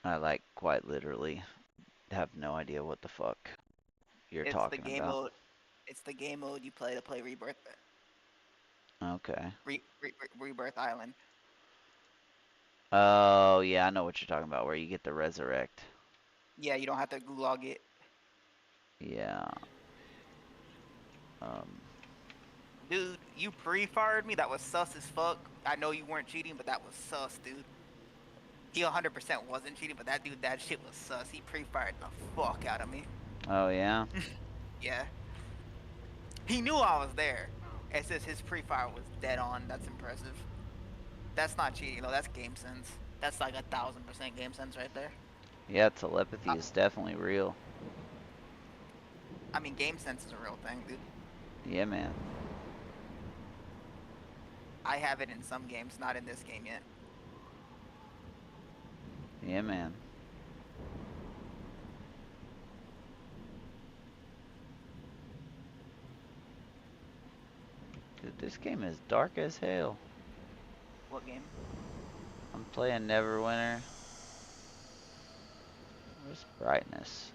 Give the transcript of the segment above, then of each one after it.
I like quite literally have no idea what the fuck you're It's the talking game about. mode. It's the game mode you play to play Okay. Rebirth Island. Oh, yeah, I know what you're talking about, where you get the resurrect. Yeah, you don't have to gulag it. Yeah. Um, Dude, you pre-fired me. That was sus as fuck. I know you weren't cheating, but that was sus, dude. He 100% wasn't cheating, but that dude, that shit was sus. He pre-fired the fuck out of me. oh, yeah? Yeah. He knew I was there. It's just his pre-fire was dead on. That's impressive. That's not cheating, though. That's game sense. That's like 1,000% game sense right there. Yeah, telepathy I, is definitely real. I mean, game sense is a real thing, dude. Yeah, man. I have it in some games, not in this game yet. Yeah, man. Dude, this game is dark as hell. What game? I'm playing Neverwinter. Where's brightness?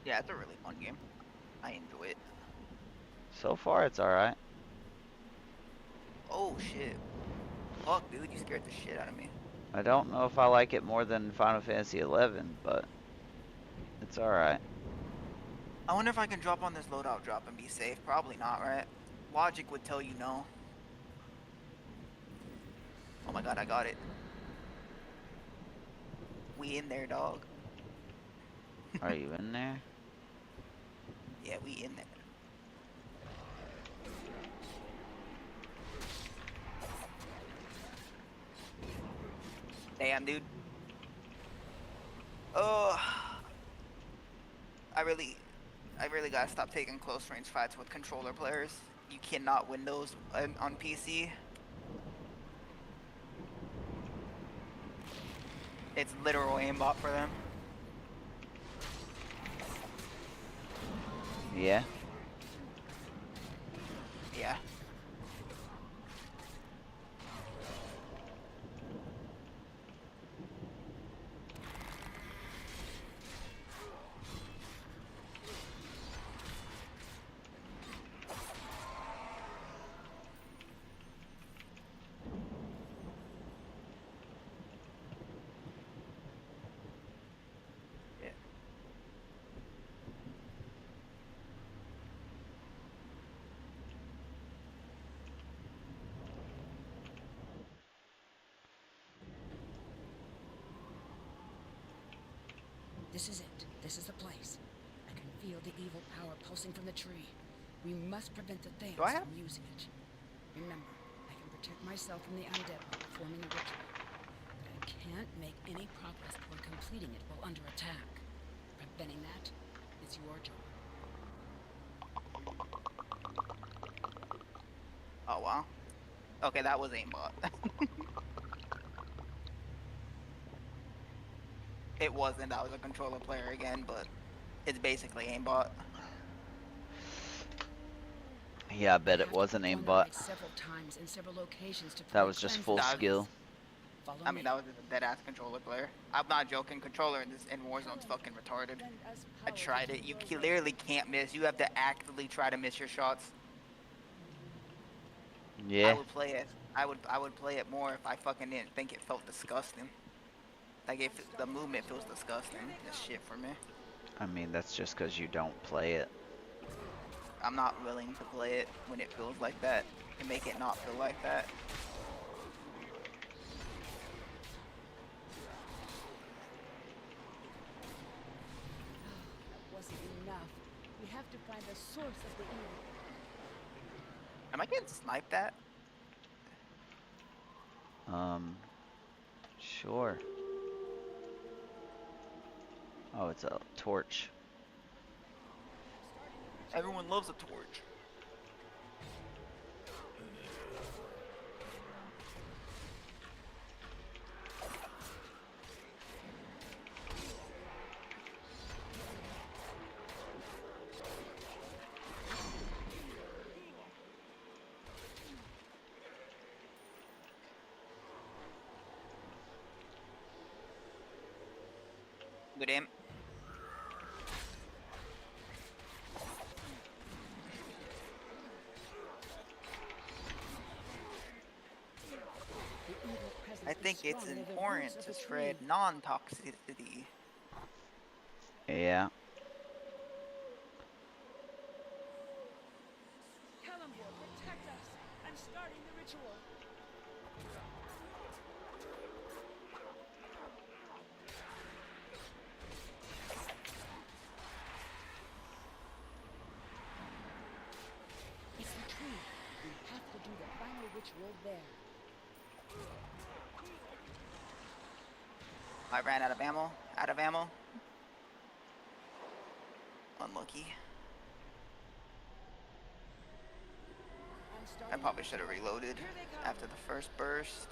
Yeah, it's a really fun game. I enjoy it. So far, it's alright. Oh shit. Fuck, dude, you scared the shit out of me. I don't know if I like it more than Final Fantasy 11, but it's alright. I wonder if I can drop on this loadout drop and be safe. Probably not, right? Logic would tell you no. Oh my god, I got it. We in there, dog. Are you in there? Yeah, we in there. Damn, dude. Oh, I really, I really gotta stop taking close range fights with controller players. You cannot win those on PC. It's literal aimbot for them. Yeah? Yeah. Yeah. This is it. This is the place. I can feel the evil power pulsing from the tree. We must prevent the Do I Thales have? from using it. Remember, I can protect myself from the undead while performing the ritual. But I can't make any progress toward completing it while under attack. Preventing that is your job. Oh wow. Okay, that was aimbot. It wasn't. I was a controller player again, but it's basically aimbot. Yeah, I I bet it have to was an perform the aimbot. rite several times in several locations to That fully was just cleanse the full That was skill. Thales. Follow I mean, me. that was just a dead ass controller player. I'm not joking. Controller in Warzone's fucking retarded. I tried it. You clearly can't miss. You have to actively try to miss your shots. I Yeah. would play it. I would play it more if I fucking didn't think it felt disgusting. Like if the movement feels disgusting, it's shit for me. I mean, that's just because you don't play it. I'm not willing to play it when it feels like that and make it not feel like that. That wasn't enough. We have to find the source of the evil. Am I getting sniped at? Um, sure. Oh, it's a torch. Everyone loves a torch. Good aim. The evil I presence is think it's strong near the roots important of to the tread tree. non-toxicity. Yeah. Columbia, protect us! I'm starting the ritual. It's the tree. We have to do the final ritual there. I ran out of ammo. Out of ammo. Unlucky. I'm I starting the probably should have ritual. reloaded Here they come. after the first burst.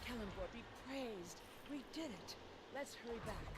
Columbia, be praised. We did it. Let's hurry back.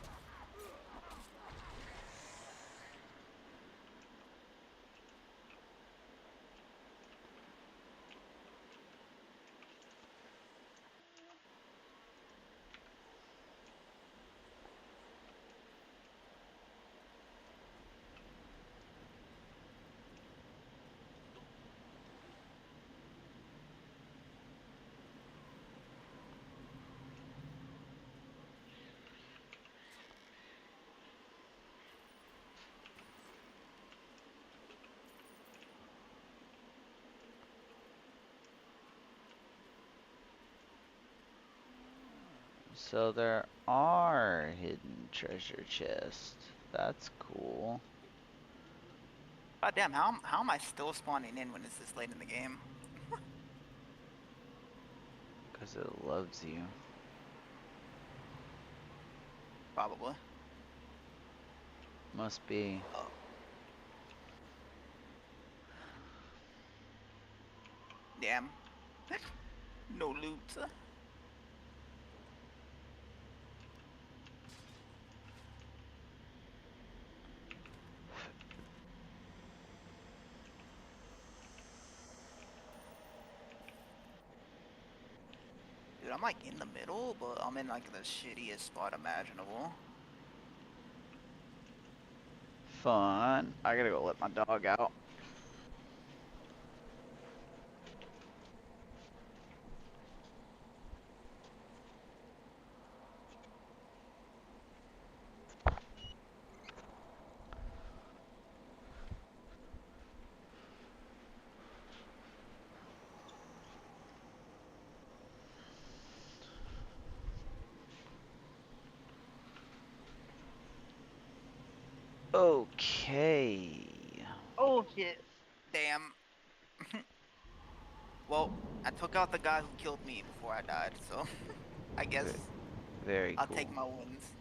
So there are hidden treasure chests. That's cool. God damn, how am I still spawning in when it's this late in the game? Because it loves you. Probably. Must be. Oh. Damn. No loot. Dude, I'm like in the middle, but I'm in like the shittiest spot imaginable. Fun. I gotta go let my dog out. Okay. Oh shit. Damn. Well, I took out the guy who killed me before I died, so I guess V- Very I'll take cool. my wins.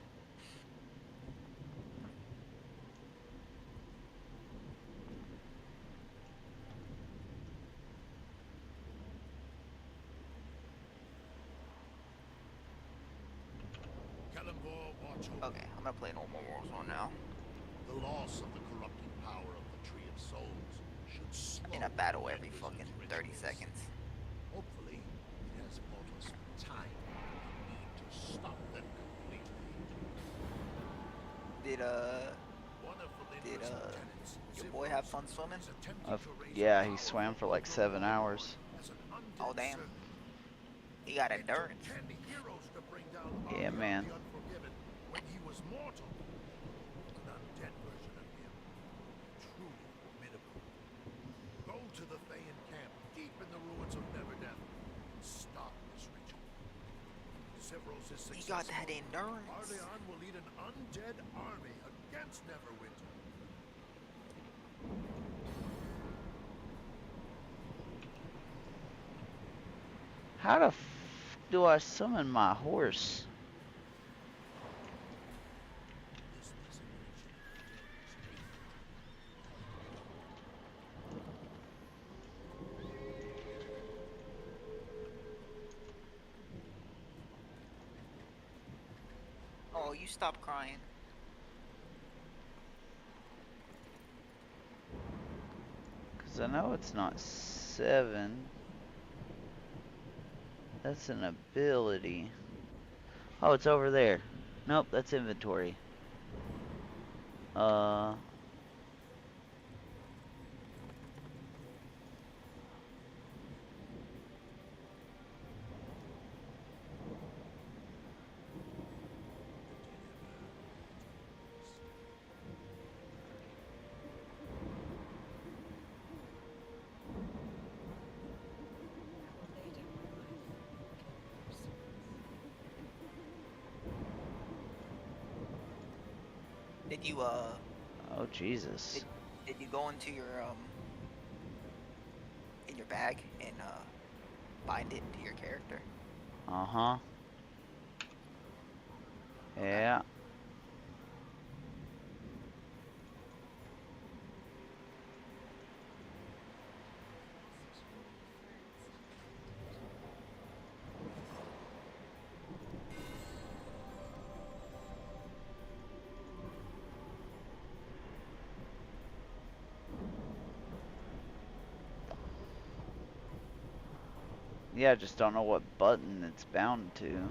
Okay, I'm gonna play normal Warzone now. The loss of the corrupting power of the Tree of Souls should slow In a battle the every fucking Enders' 30 rituals. seconds. Hopefully, it has bought us time we need to stop them completely. Did One of did Valindra's lieutenants, your boy have fun Zivros, swimming? is attempting to raise a Yeah, he powerful swam for like 7 overlord hours. as an Oh undead damn. servant. He got It took endurance. 10 heroes to bring down Yeah, Army man. of the Unforgiven when he was mortal. An undead version of him. Truly formidable. Go to the Thayan camp deep in the ruins of Neverdeath. Stop this ritual. Severos is He got successful. that endurance. Arleon will lead an undead army against Neverwinter. How the f do I summon my horse? This designation of the dead is hateful to me. Oh, you stop crying. 'Cause I know it's not 7. That's an ability. Oh, it's over there. Nope, that's inventory. Did you Oh, Jesus. did you go into your in your bag and bind it to your character? Uh-huh. Okay. Yeah. Yeah, I just don't know what button it's bound to.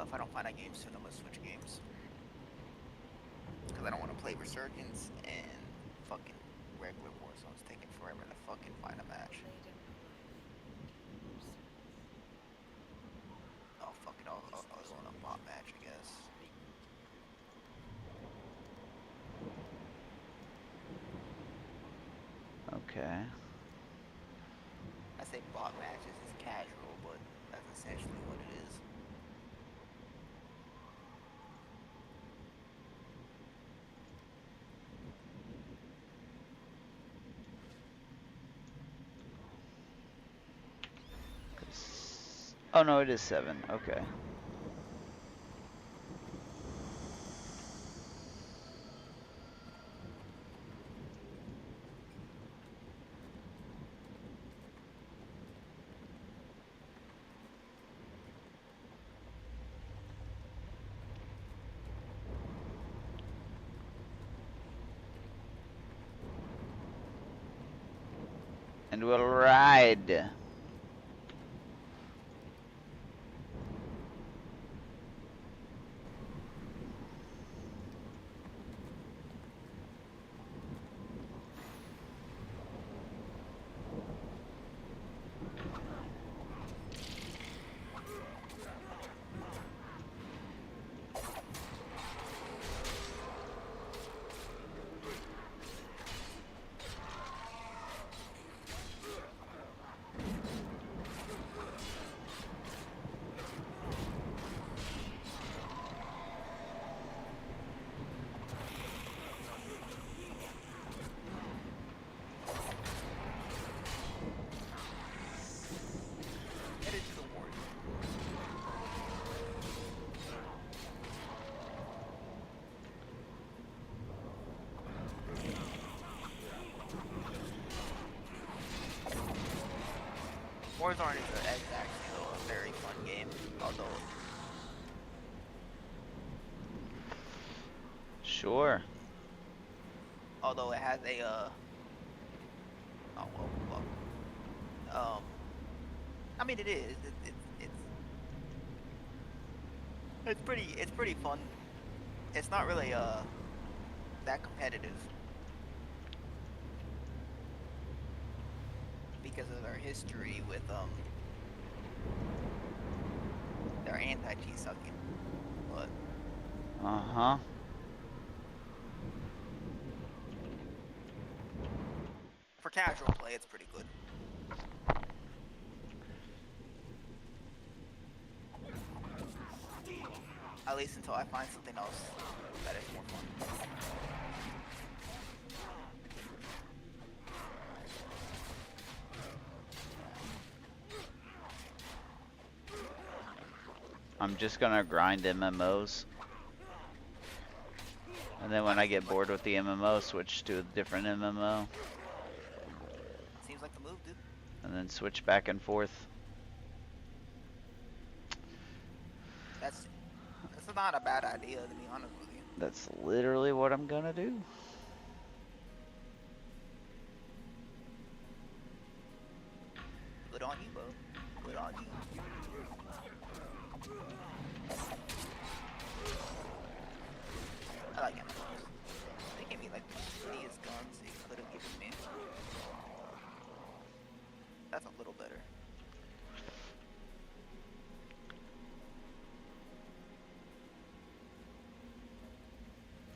If I don't find a game soon, I'm gonna switch games. Because I don't want to play Resurgence and fucking regular Warzone's taking forever to fucking find a match. Oh, fuck it, I'll go on a bot match, I guess. Okay. I say bot matches is casual, but that's essentially what it is. Oh, no, it is 7. Okay. And we'll ride. Headed to the war zone. Warzone is actually a very fun game, Sure. although it has a I mean it is it's pretty fun. It's not really that competitive because of their history with their anti-cheat sucking, but For casual play, it's pretty good. At least until I find something else that is more fun. I'm just gonna grind MMOs. And then when I get bored with the MMO, switch to a different MMO. Seems like the move, dude. And then switch back and forth. That's not a bad idea, to be honest with you. That's literally what I'm gonna do. Good on you, bro. Good on you. I like MMOs. They gave me like the shittiest guns they could have given me. That's a little better.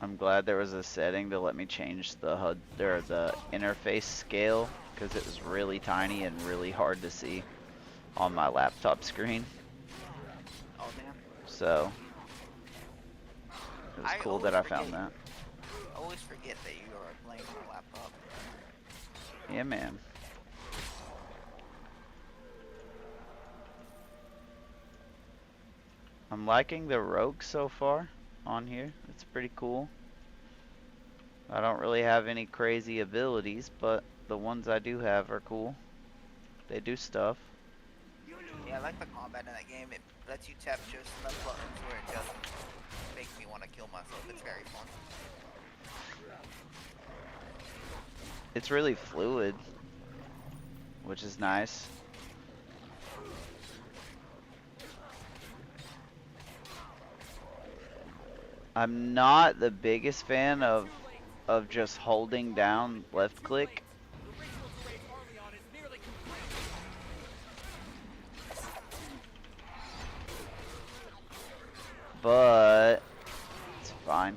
I'm glad there was a setting to let me change the HUD or the interface scale, because it was really tiny and really hard to see on my laptop screen. Oh damn. So it was cool that I found that. I always forget that you are playing on a laptop. Yeah, man. I'm liking the rogue so far on here. It's pretty cool. I don't really have any crazy abilities, but the ones I do have are cool. They do stuff. Yeah, I like the combat in that game. It lets you tap just enough buttons where it doesn't make me want to kill myself. It's very fun. It's really fluid, which is nice. I'm not the biggest fan of just holding down left click. But it's fine.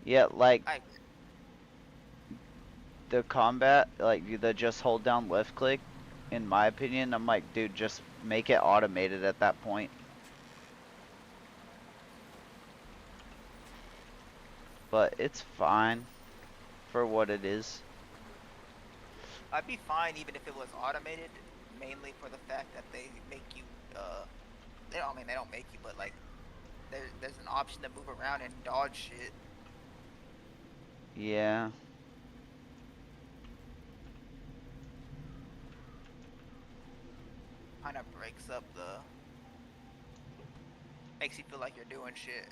Yeah, like the combat, like the just hold down left click, in my opinion, I'm like, dude, just make it automated at that point. But it's fine for what it is. I'd be fine even if it was automated, mainly for the fact that they make you, they don't make you, but like, there's an option to move around and dodge shit. Yeah. Kind of breaks up makes you feel like you're doing shit.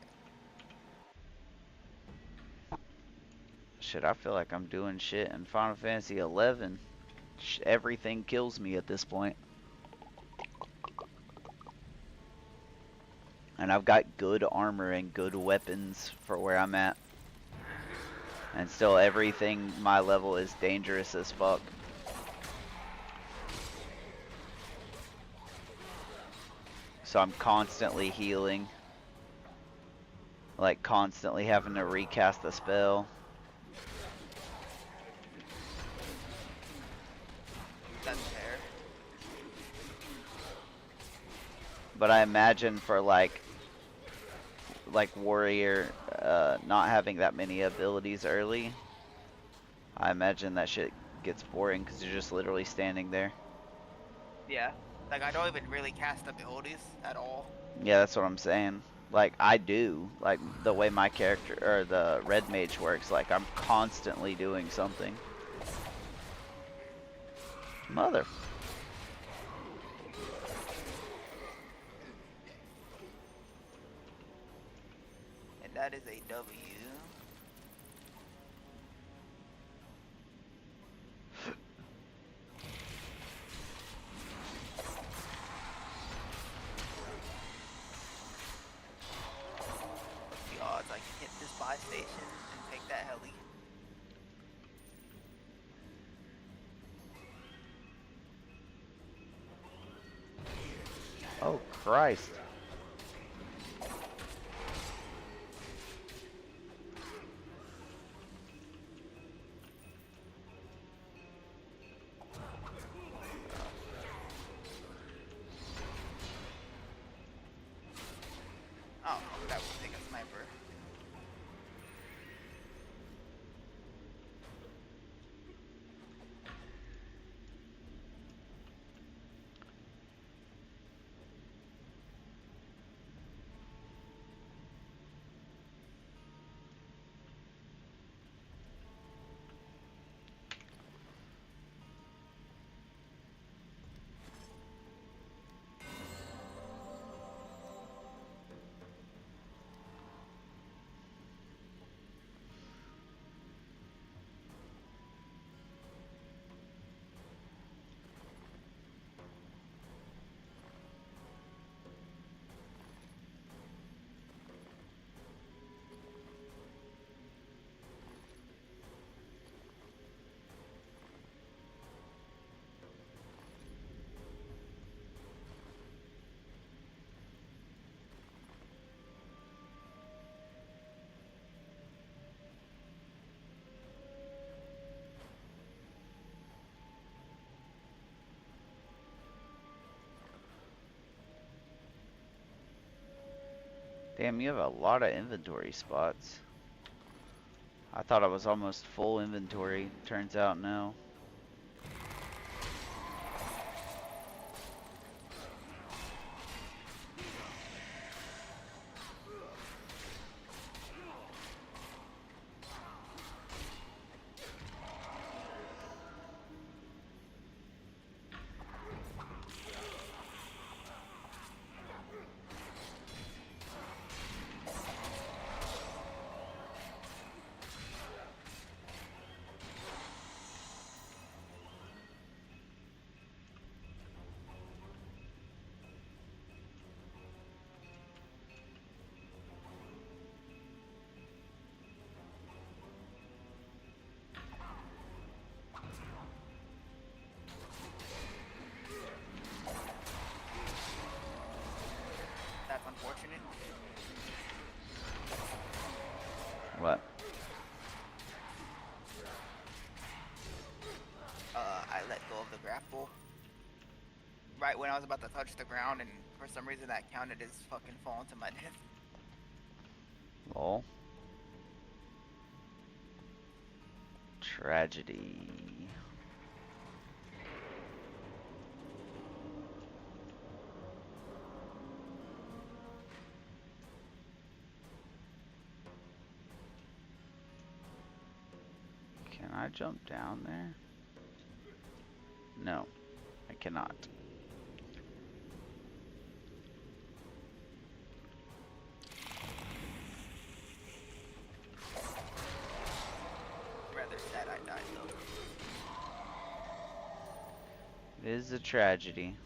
Shit, I feel like I'm doing shit in Final Fantasy 11. Everything kills me at this point. And I've got good armor and good weapons for where I'm at. And still everything my level is dangerous as fuck. So I'm constantly healing. Like constantly having to recast the spell. That's fair. But I imagine for like warrior not having that many abilities early, I imagine that shit gets boring because you're just literally standing there. Yeah. Like, I don't even really cast abilities at all. Yeah, that's what I'm saying. Like, I do. Like, the way my character, or the red mage works, like, I'm constantly doing something. Mother. And that is a W. The odds I can hit this buy station and take that heli. Oh, Christ. Oh, that would take a sniper. Damn, you have a lot of inventory spots. I thought I was almost full inventory. Turns out no. That's unfortunate. What? I let go of the grapple right when I was about to touch the ground, and for some reason that counted as fucking falling to my death. Lol. Tragedy. Can I jump down there? No, I cannot. Rather sad I died though. It is a tragedy.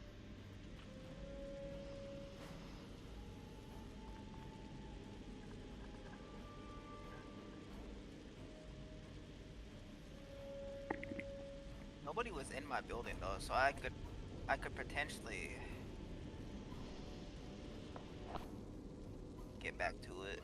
Nobody was in my building though, so I could potentially get back to it.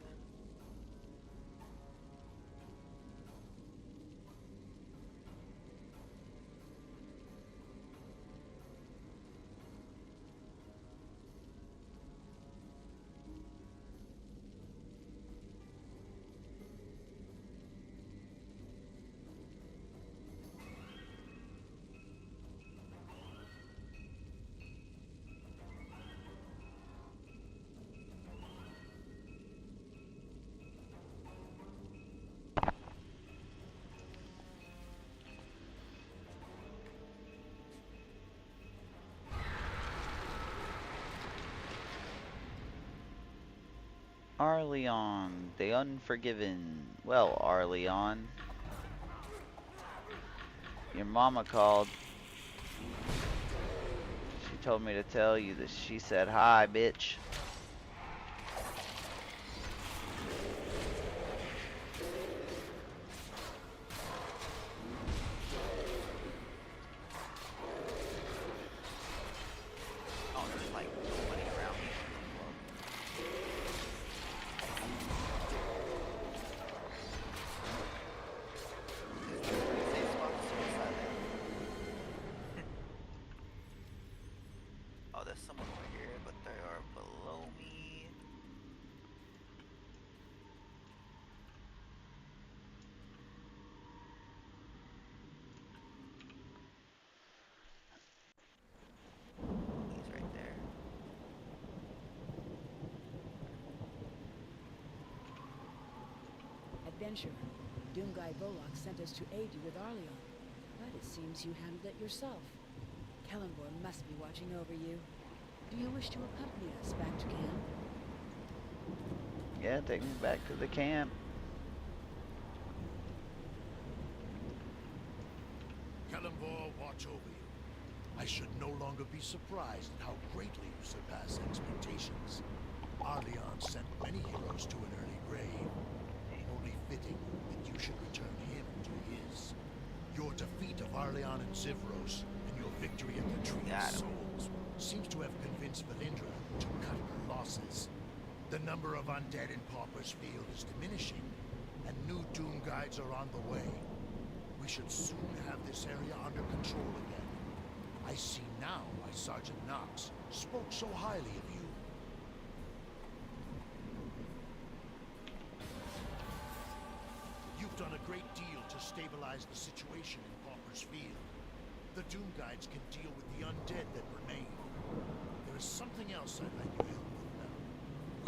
Arleon, the Unforgiven. Well, Arleon, your mama called. She told me to tell you that she said hi, bitch. Oh, there's like nobody around me. someone over here, but they are below me. He's right there. Adventurer, Doomguy Volok sent us to aid you with Arleon, but it seems you handled it yourself. Kellenborn must be watching over you. Do you wish to accompany us back to camp? Yeah, take me back to the camp. Kellenborn, watch over you. I should no longer be surprised at how greatly you surpass expectations. Arleon sent many heroes to an early grave. Only fitting that you should return him to his. Your defeat of Arleon and Zivros, and your victory at the Tree of Souls, seems to have convinced Valindra to cut her losses. The number of undead in Pauper's Field is diminishing, and new Doom Guides are on the way. We should soon have this area under control again. I see now why Sergeant Knox spoke so highly of you. You've done a great deal to stabilize the situation in Pauper's Field. The Doom Guides can deal with the undead that remain. There is something else I'd like your help with now.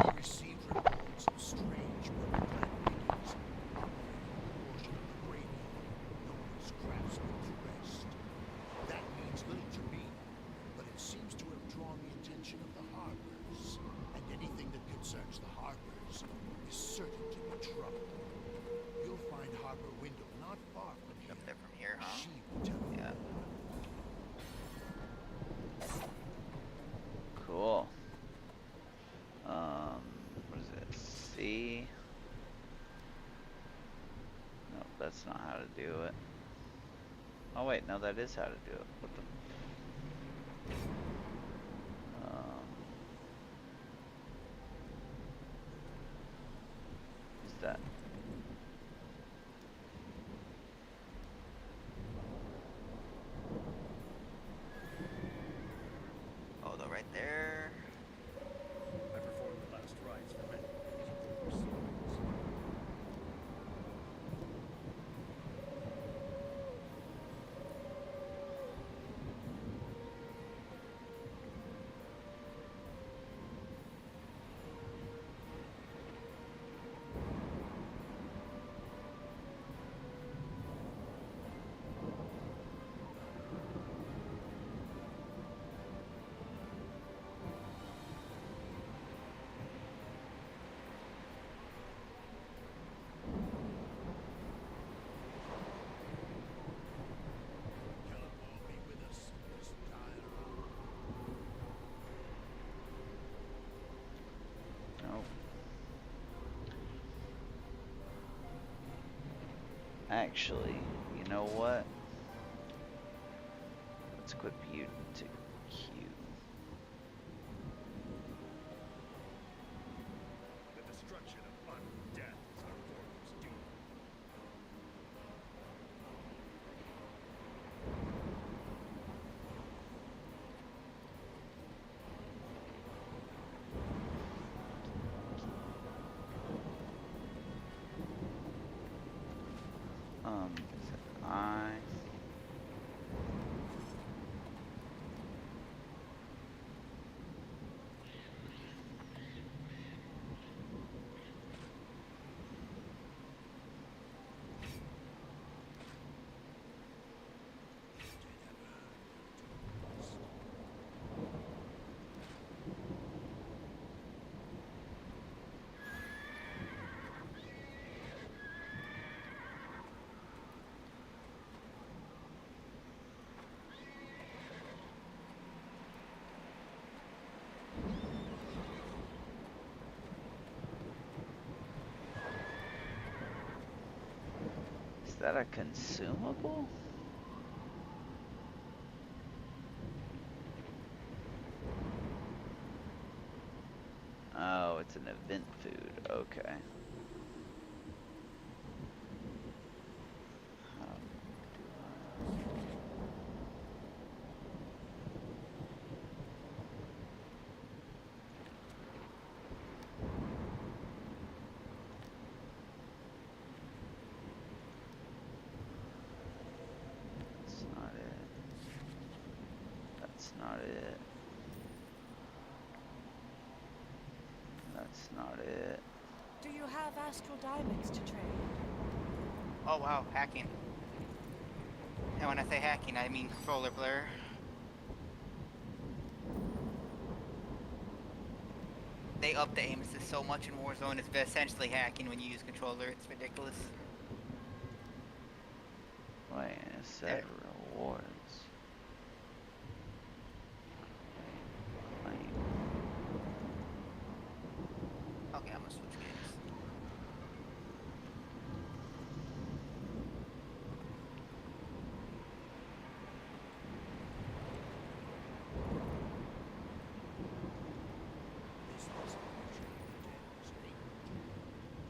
We received reports of strange purple-clad figures operating a portion of the graveyard known as Craftsman's Rest. That means little to me, but it seems to have drawn the attention of the Harbors, and anything that concerns the Harbors is certain to be trouble. You'll find Harbor Window not far from here. Up there from here, huh? She will tell you. Yeah. Cool. What is it? C? No, that's not how to do it. Oh wait, no, that is how to do it. What the? Is that? Oh, they're right there. I performed the last rites for many years of the Kellenborn be with us in this dire hour. No. Actually, you know what? Let's equip you to Q. The destruction of undeath is our foremost duty. Is it I? Is that a consumable? Oh, it's an event food. Okay. How do I... That's not it. Do you have astral diamonds to trade? Oh wow, hacking. And when I say hacking, I mean controller blur. They up the aim assist so much in Warzone, it's essentially hacking when you use controller. It's ridiculous. Wait, it said rewards. Wait. Okay, I'm gonna switch games. This was a version of the dead was named. This was a version of the dead was named.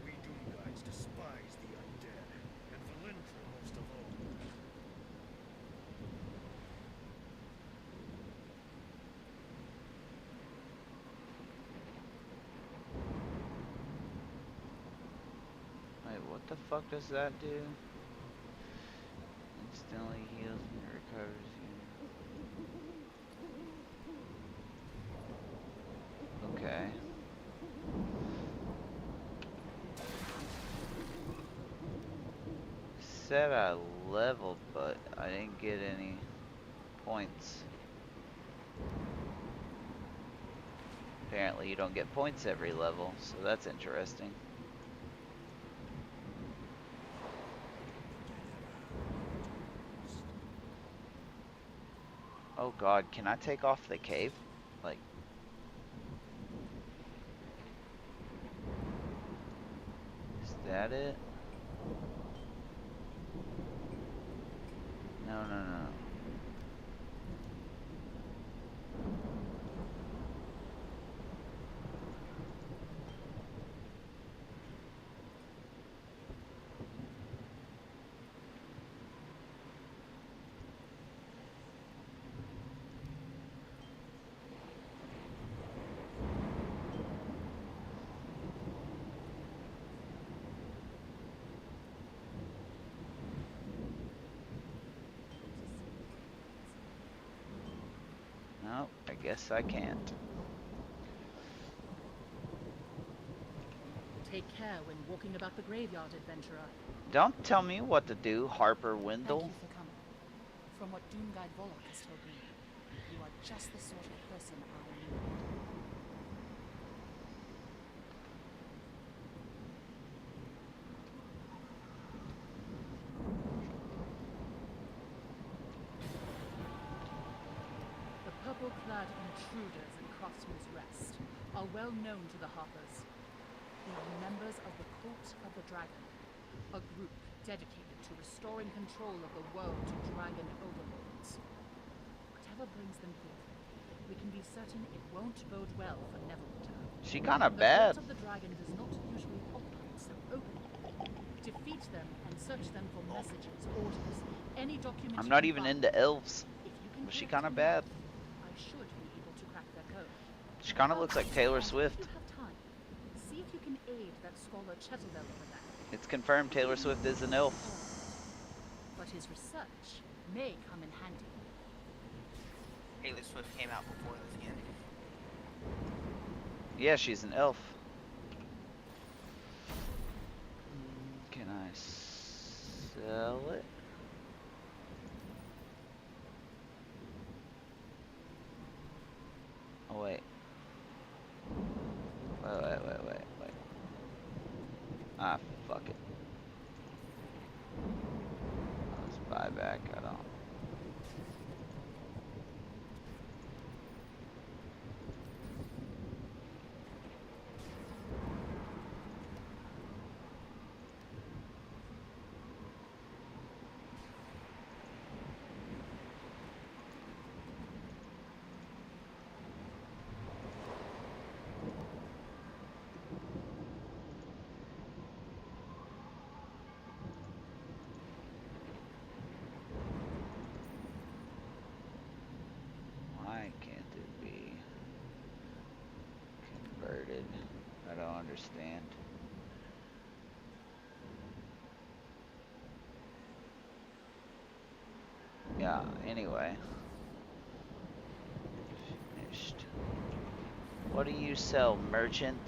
We Doom Guys despise the undead, and Valentra most of all. Wait, what the fuck does that do? Instantly heals and recovers you. Okay. Said I leveled, but I didn't get any points. Apparently you don't get points every level, so that's interesting. Oh god, can I take off the cape? Like... Is that it? No, no, no. No, I guess I can't. Take care when walking about the graveyard, adventurer. Don't tell me what to do, Harper Thank Wendell. you for coming. From what Doom Guide Volok has told me, you are just the sort of person I need. The purple-clad intruders in Craftsman's Rest are well known to the Harpers. They are members of the Cult of the Dragon, a group dedicated to restoring control of the world to dragon overlords. Whatever brings them here, we can be certain it won't bode well for Neverwinter. She kinda The bad. Cult of the Dragon does not usually operate so openly. Defeat them and search them for messages, orders, any document. I'm not even into elves. If you can But she collect kinda bad. enough, I should be able to crack their code. She kinda looks like Taylor Swift. If you have time, see if you can aid that scholar Chettlebell over there. It's confirmed Taylor Swift is an elf. But his research may come in handy. Taylor Swift came out before this game. Yeah, she's an elf. Can I sell it? Oh wait. Wait. Ah, fuck it. Let's buy back. I don't. Why can't it be converted? I don't understand. Yeah, anyway. Finished. What do you sell, merchant?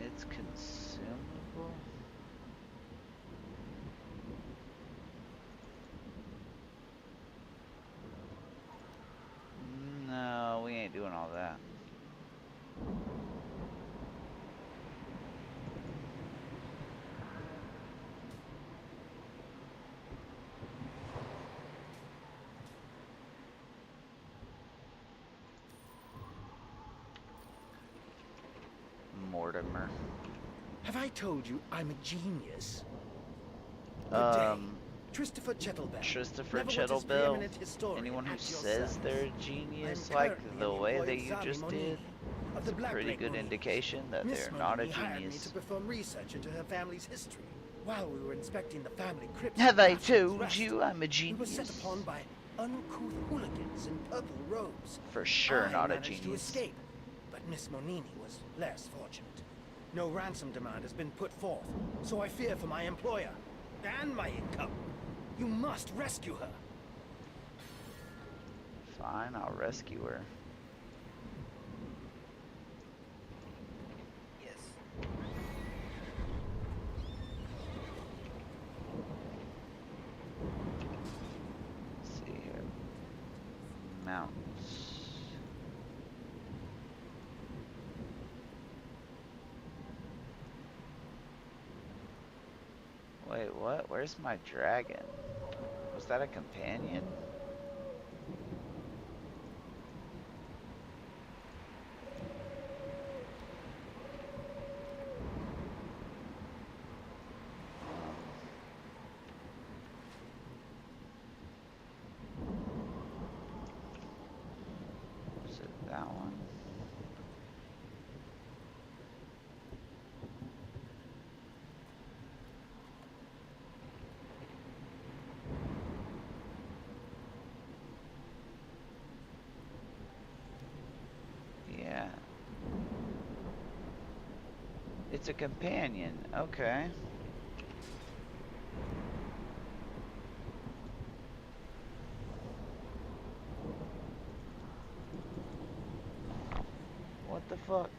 It's consumable. No, we ain't doing all that. Mortimer. Have I told you I'm a genius? Good day. Christopher Chettlebell. Christopher Neverwinter's Chettlebell. preeminent historian Anyone who at your says service. they're a genius, I'm like currently the an way employee that of you Zami just Monini did, of it's the a Black pretty Lake good Monini. indication that Miss they're not a Monini hired me genius. to perform research into her family's history. While we were inspecting the family crypts, Have at I Craftsman's told Rest, you I'm a we were set genius? upon by uncouth hooligans in purple robes. For sure I not a managed to genius. escape, but Miss Monini was less fortunate. No ransom demand has been put forth, so I fear for my employer and my income. You must rescue her. Fine, I'll rescue her. Yes. Let's see here. Mounts. Wait, what? Where's my dragon? Was that a companion? Is it that one? Yeah. It's a companion. Okay. fuck?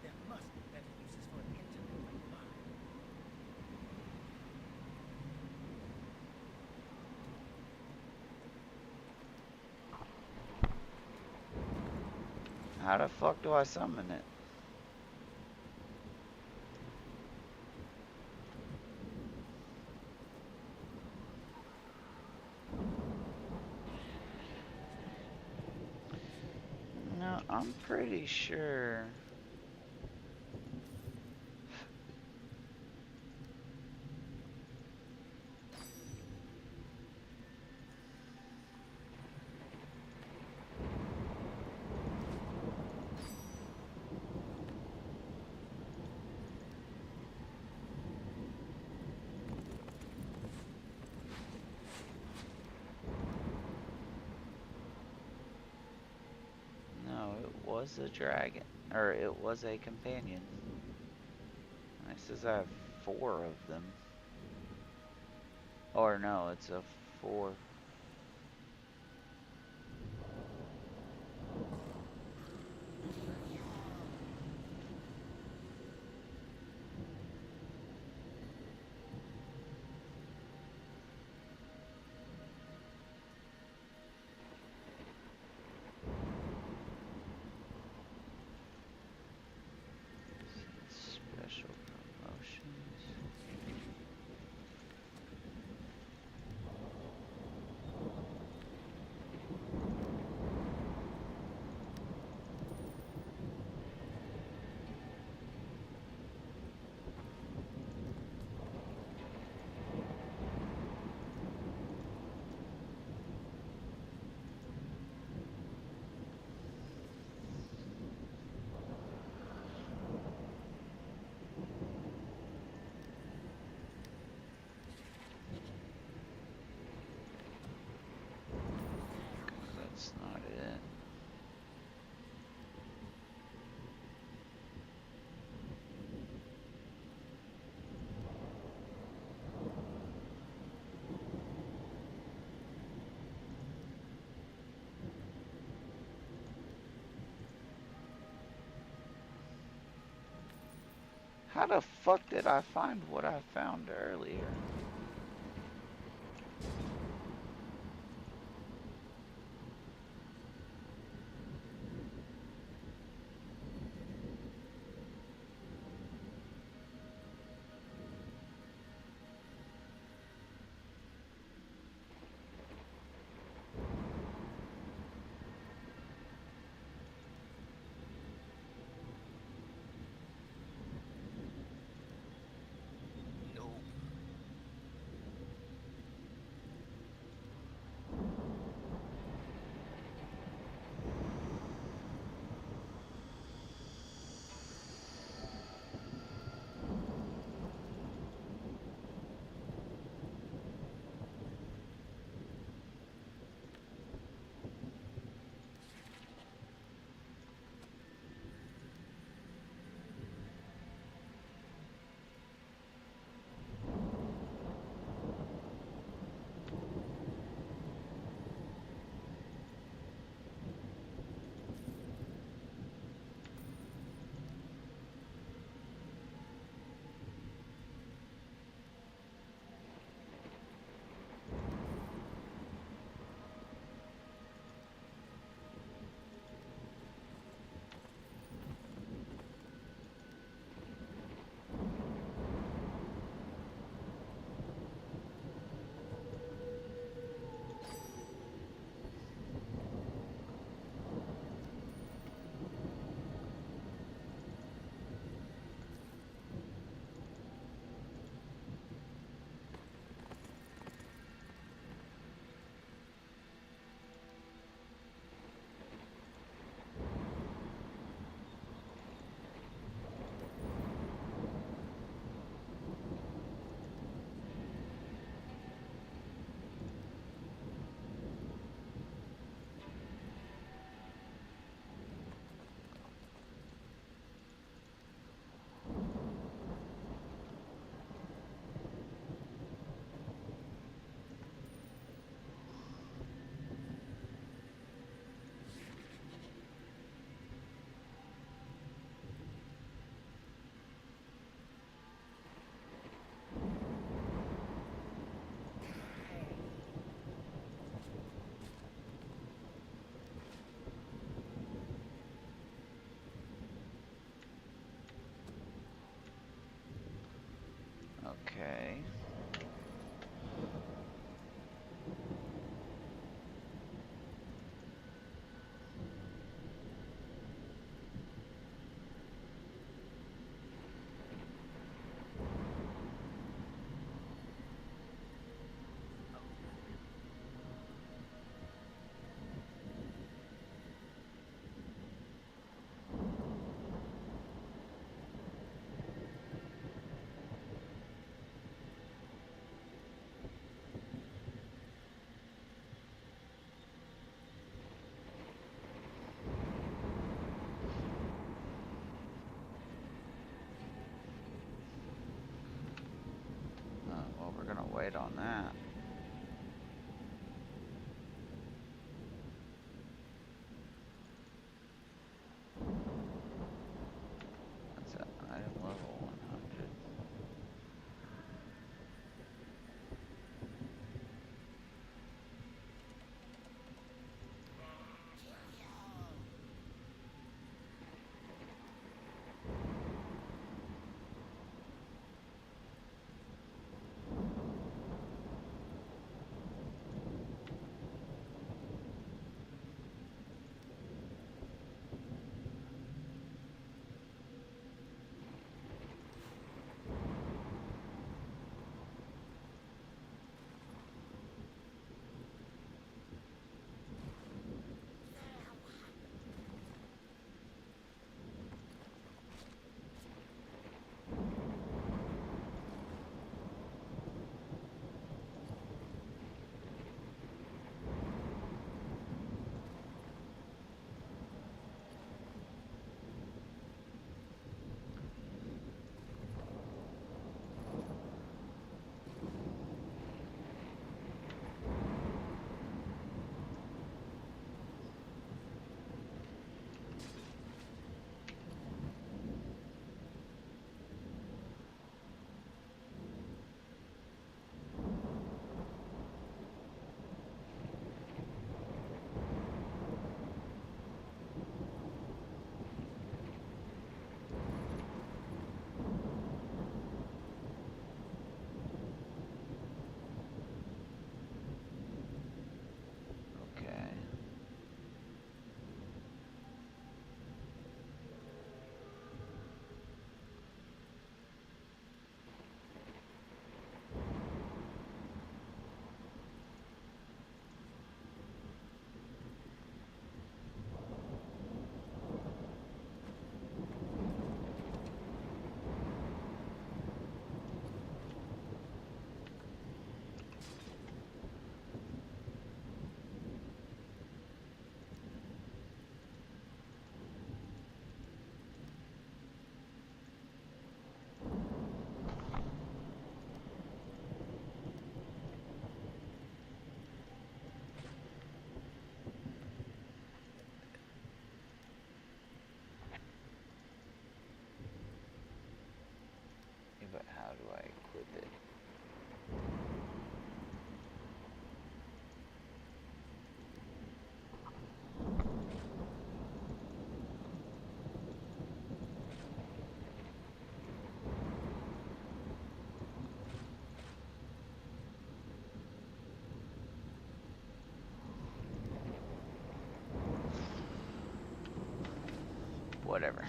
There must be better uses for an intellect like mine. How the fuck do I summon it? No, I'm pretty sure. No, it was a dragon. Or it was a companion. And it says I have 4 of them. Or no, it's a 4. Special promotions. That's not it. How the fuck did I find what I found earlier? Nope. wait on that. That's an item level 100. Okay. Yeah, but how do I equip it? Whatever.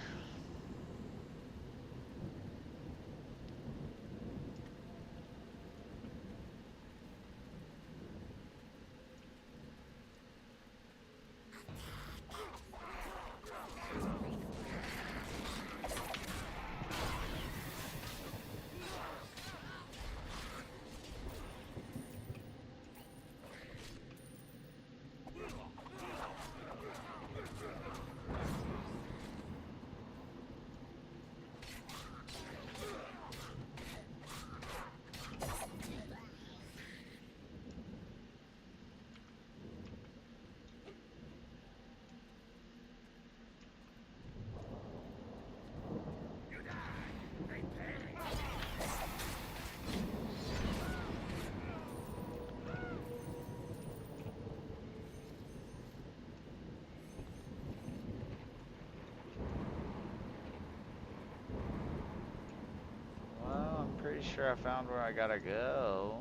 Well, I'm pretty sure I found where I gotta go.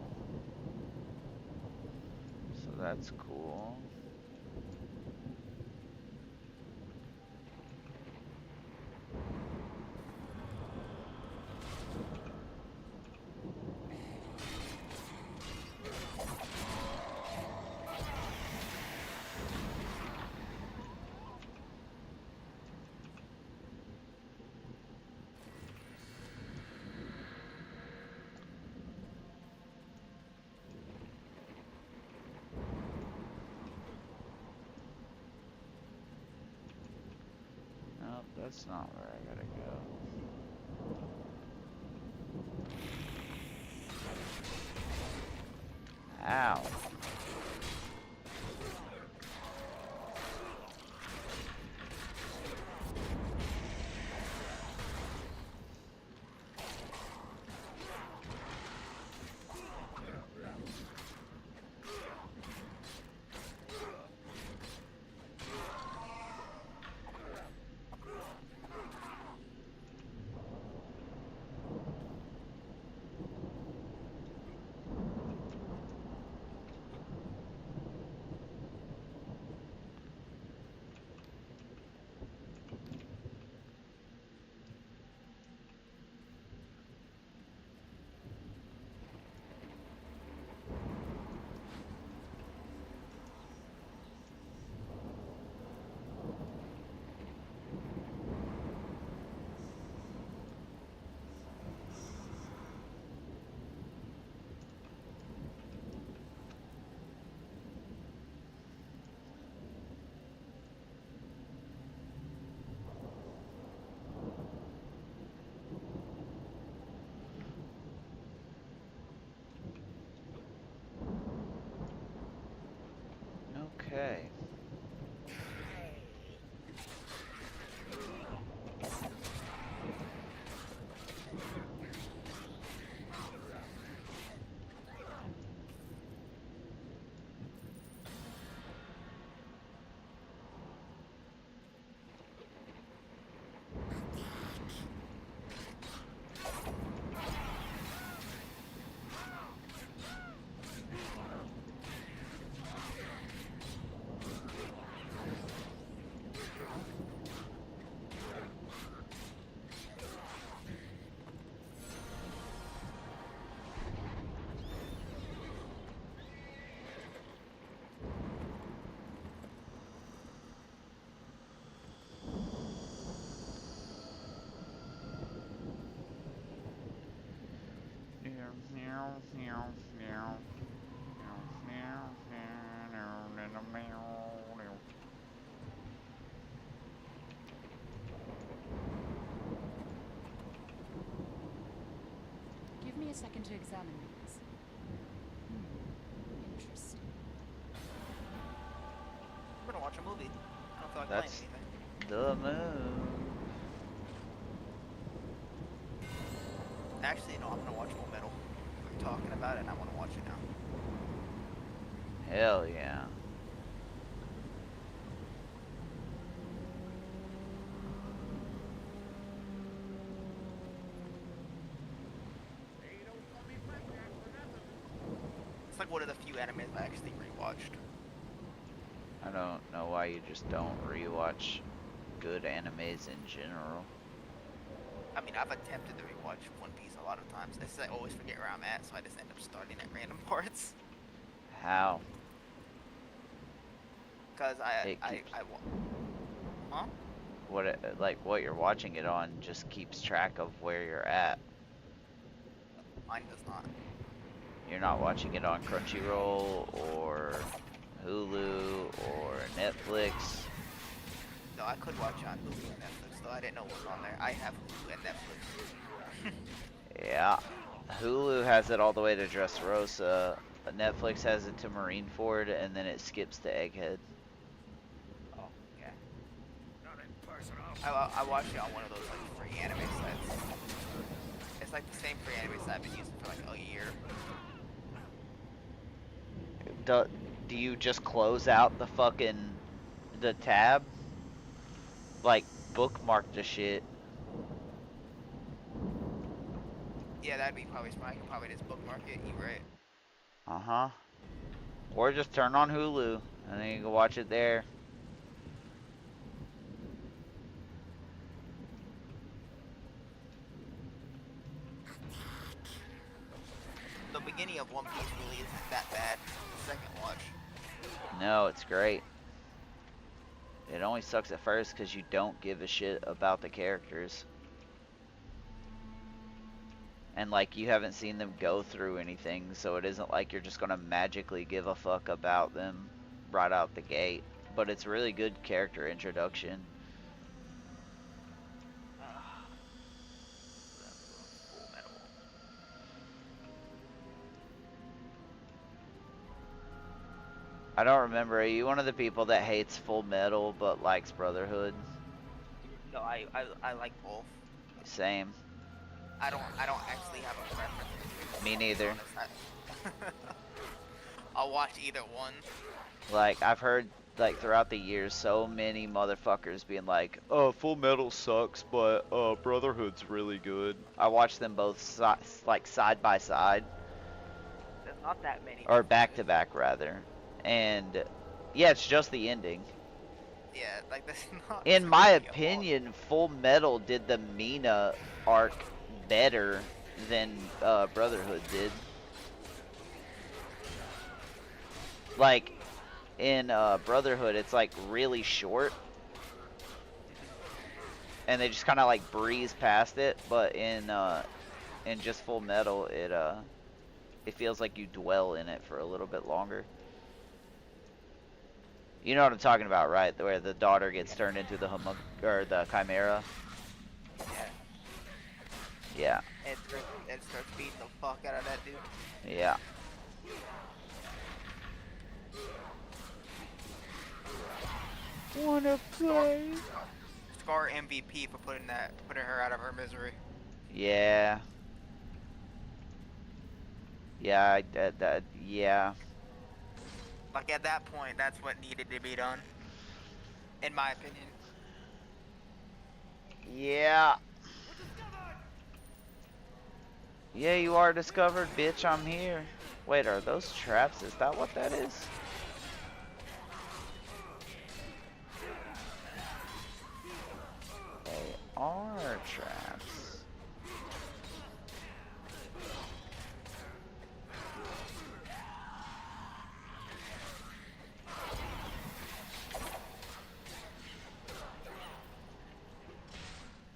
So that's cool. Nope, that's not where I gotta go. Ow. Okay. Give me a second to examine these. Interesting. We're gonna watch a movie. I don't feel like That's playing anything. the move. Actually, no, I'm gonna watch Full Metal. We're talking about it, and I want to watch it now. Hell yeah. It's like one of the few animes I actually rewatched. I don't know why you just don't rewatch good animes in general. I mean, I've attempted to rewatch One Piece a lot of times. It's just I always forget where I'm at, so I just end up starting at random parts. How? Cause It keeps huh? like what you're watching it on just keeps track of where you're at. Mine does not. You're not watching it on Crunchyroll or Hulu or Netflix. No, I could watch it on Hulu and Netflix, though I didn't know what was on there. I have Hulu and Netflix. Yeah. Hulu has it all the way to Dressrosa. Netflix has it to Marineford, and then it skips to Egghead. Oh, yeah. Nothing personal. I watched it on one of those like free anime sites. It's like the same free anime site I've been using for like a year. Do you just close out the tab? Like, bookmark the shit. Yeah, that'd be probably smart. I could probably just bookmark it. You right? Uh-huh. Or just turn on Hulu, and then you can watch it there. The beginning of One Piece really isn't that bad. The second watch. No, it's great. It only sucks at first because you don't give a shit about the characters. And like you haven't seen them go through anything, so it isn't like you're just gonna magically give a fuck about them right out the gate. But it's really good character introduction. Full Metal. I don't remember. Are you one of the people that hates Full Metal but likes Brotherhood? No, I like both. Same. I don't actually have a preference between them. Me I'll be neither. honest. I'll watch either one. Like, I've heard, like, throughout the years, so many motherfuckers being like, oh, Full Metal sucks, but, Brotherhood's really good. I watched them both, like, side by side. There's not that many Or back to differences. back, rather. And, yeah, it's just the ending. Yeah, like there's not In too my many of all. opinion, Full Metal did the Mina arc better than, Brotherhood did. Like, in Brotherhood, it's like really short, and they just kind of like breeze past it. But in just Full Metal, it feels like you dwell in it for a little bit longer. You know what I'm talking about, right? Where the daughter gets turned into the or the Chimera. Yeah. Yeah. And starts beating the fuck out of that dude. Yeah. Wanna play? Scar MVP for putting her out of her misery. Yeah. Yeah, yeah. Like at that point, that's what needed to be done. In my opinion. Yeah. Yeah, you are discovered, bitch. I'm here. Wait, are those traps? Is that what that is? They are traps.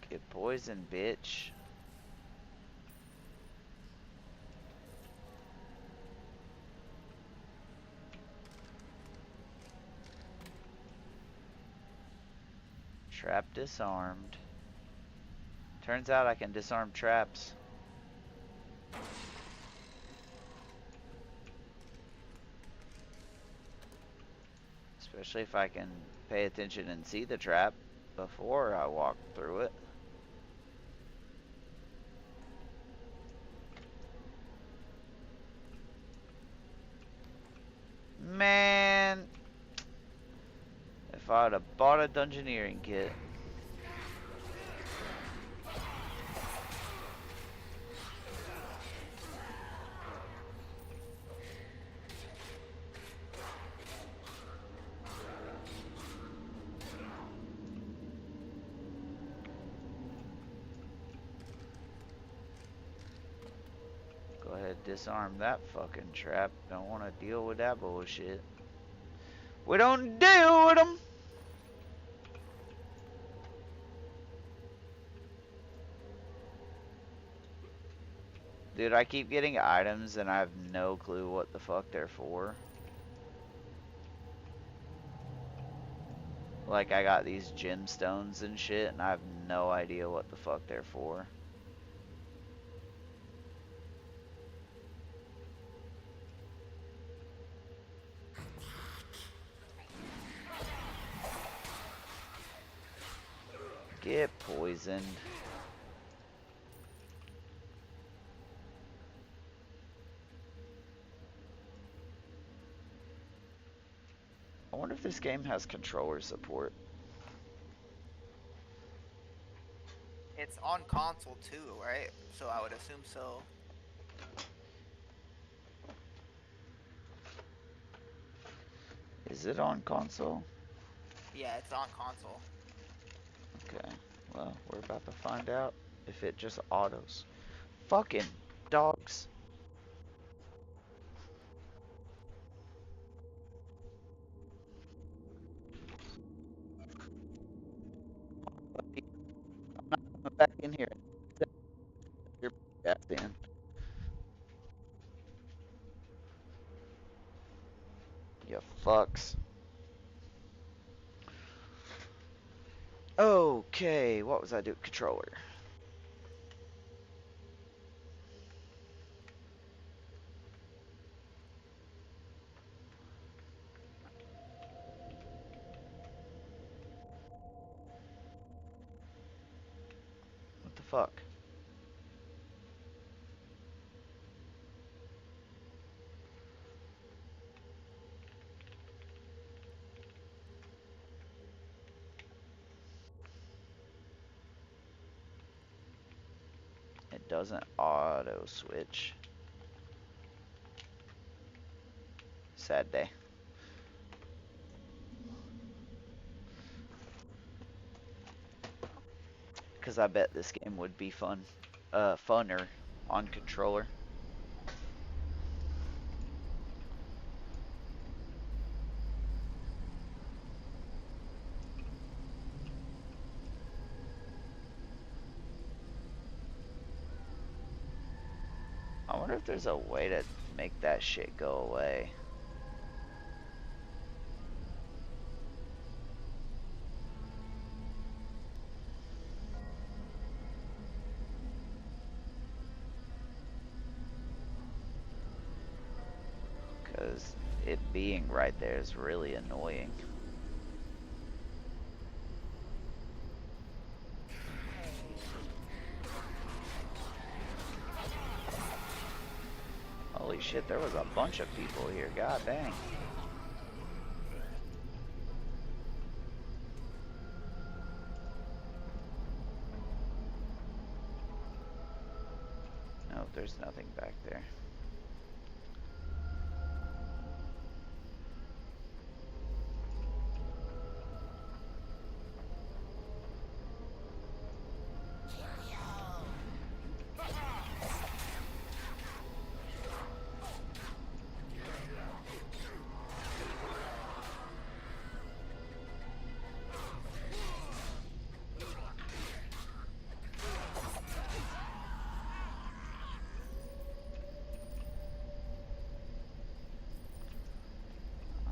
Get poisoned, bitch. Trap disarmed. Turns out I can disarm traps. Especially if I can pay attention and see the trap before I walk through it. Man, if I'd have bought a dungeoneering kit. Go ahead, disarm that fucking trap. Don't want to deal with that bullshit. We don't deal with them. Dude, I keep getting items and I have no clue what the fuck they're for. Like, I got these gemstones and shit and I have no idea what the fuck they're for. Get poisoned. I wonder if this game has controller support. It's on console too, right? So I would assume so. Is it on console? Yeah, it's on console. Okay, well, we're about to find out if it just autos. Fucking dogs. I'm not coming back in here. Your ass in. You fucks. Okay, what was I doing? Controller. fuck? It doesn't auto switch. Sad day. Because I bet this game would be funner on controller. I wonder if there's a way to make that shit go away. Because it being right there is really annoying. Holy shit, there was a bunch of people here, god dang. Nope, there's nothing back there.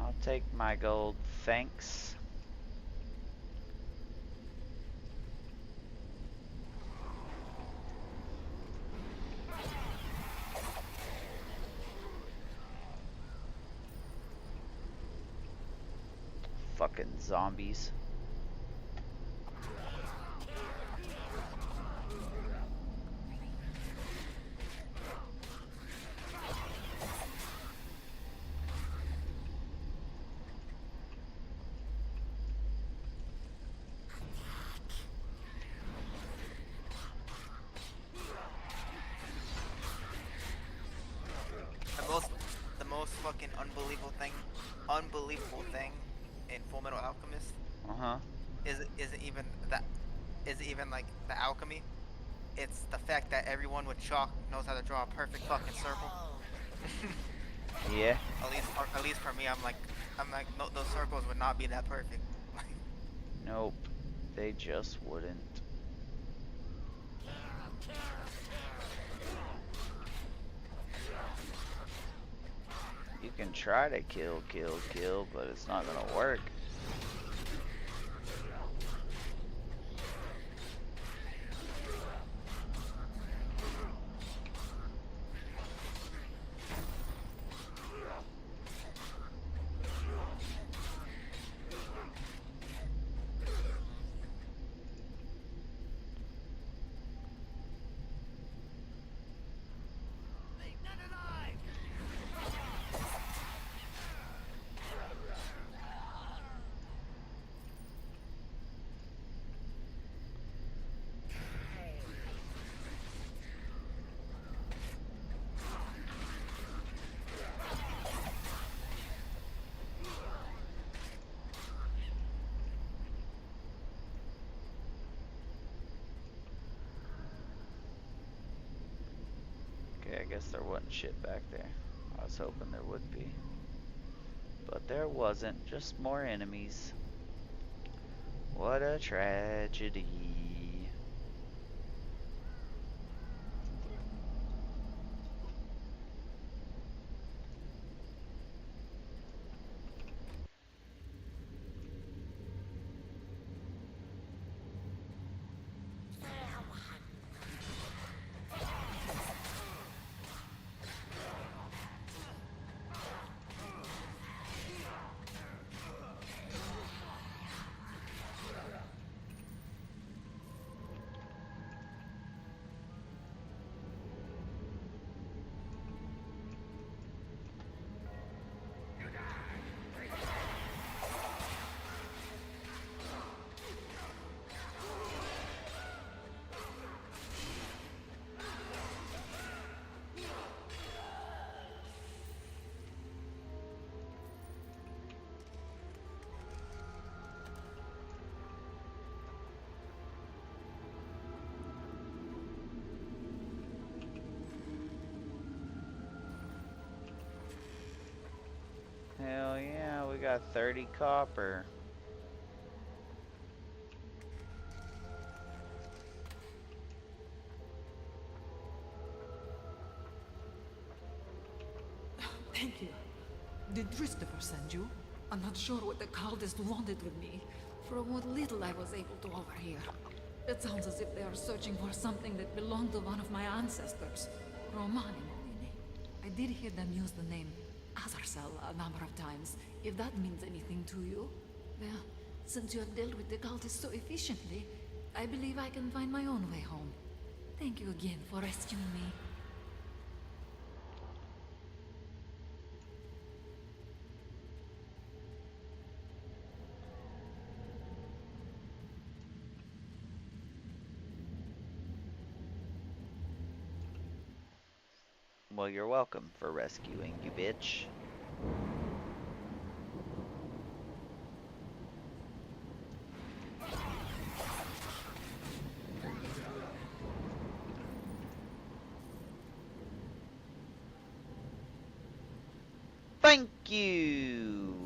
I'll take my gold, thanks. Fucking zombies. The most fucking unbelievable thing in Full Metal Alchemist Uh-huh. isn't even like the alchemy. It's the fact that everyone with chalk knows how to draw a perfect fucking circle. Yeah. At least for me, I'm like, no, those circles would not be that perfect. Nope. They just wouldn't. You can try to kill, but it's not gonna work. Okay, I guess there wasn't shit back there. I was hoping there would be. But there wasn't, just more enemies. What a tragedy. got 30 copper. Thank you. Did Christopher send you? I'm not sure what the cultists wanted with me. From what little I was able to overhear, it sounds as if they are searching for something that belonged to one of my ancestors, Romani Molini. I did hear them use the name Azarsel a number of times, if that means anything to you. Well, since you have dealt with the cultists so efficiently, I believe I can find my own way home. Thank you again for rescuing me. Well, you're welcome for rescuing you, bitch. Thank you.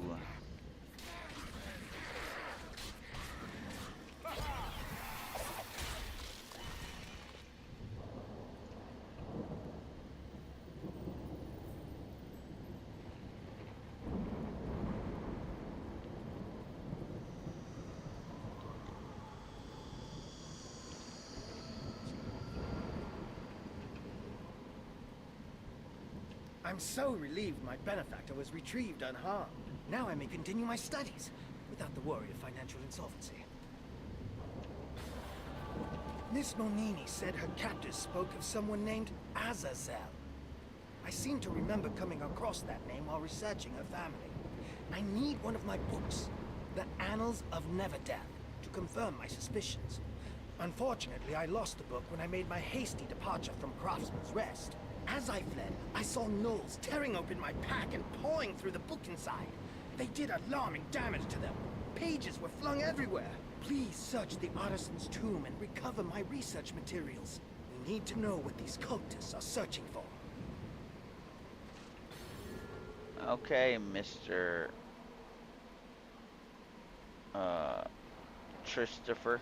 I'm so relieved my benefactor was retrieved unharmed. Now I may continue my studies without the worry of financial insolvency. Miss Monini said her captors spoke of someone named Azazel. I seem to remember coming across that name while researching her family. I need one of my books, The Annals of Neverdeath, to confirm my suspicions. Unfortunately, I lost the book when I made my hasty departure from Craftsman's Rest. As I fled, I saw gnolls tearing open my pack and pawing through the book inside. They did alarming damage to them. Pages were flung everywhere. Please search the artisan's tomb and recover my research materials. We need to know what these cultists are searching for. Okay, Mr. Christopher.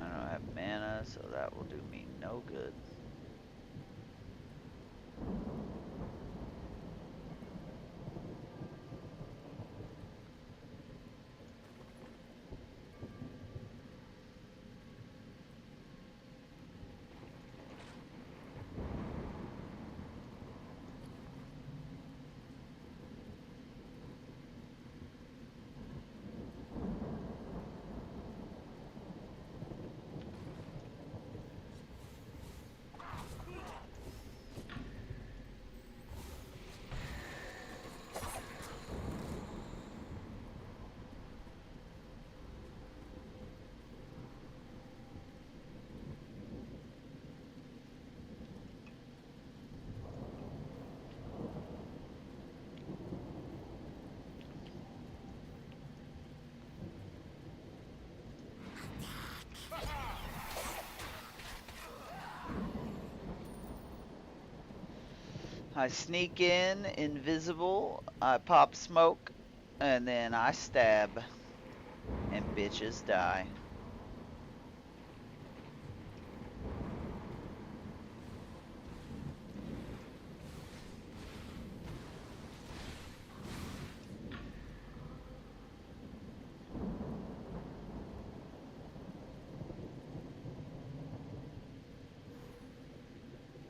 I don't have mana, so that will do me no good. I sneak in, invisible, I pop smoke, and then I stab, and bitches die.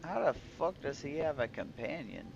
How the fuck does he have a companion?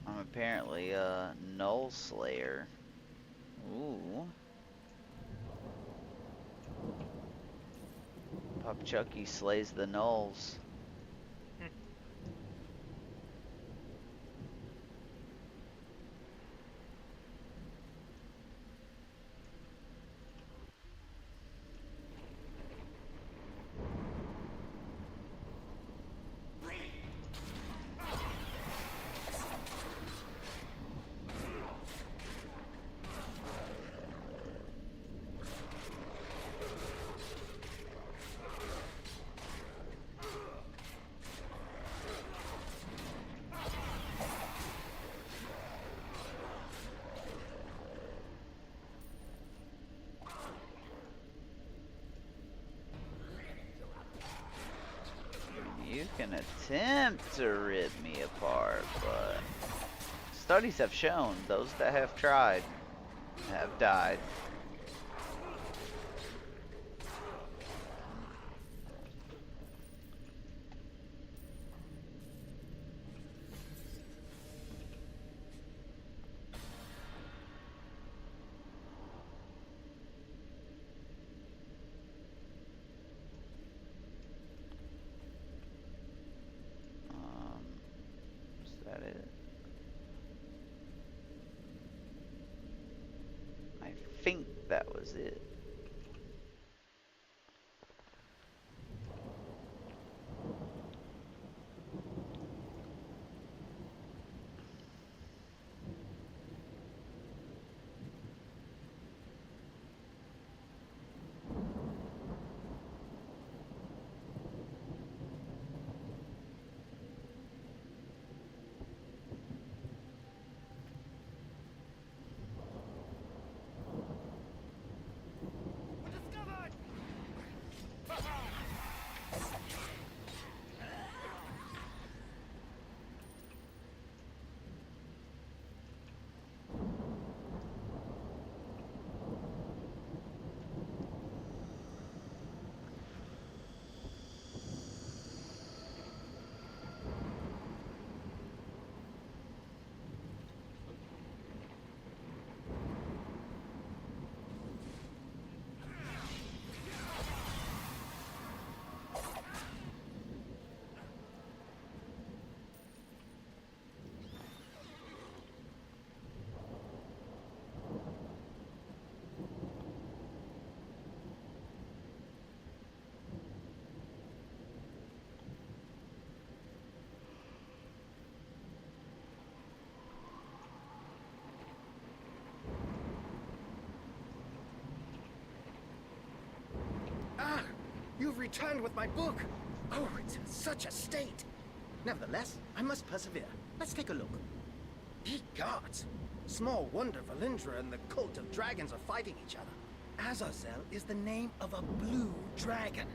I'm apparently a Null Slayer. Ooh. Pop Chucky slays the Nulls. You can attempt to rip me apart, but studies have shown those that have tried have died. Is that it? I think that was it. returned with my book. Oh, it's in such a state. Nevertheless, I must persevere. Let's take a look. Ye gods! Small wonder Valindra and the cult of dragons are fighting each other. Azazel is the name of a blue dragon,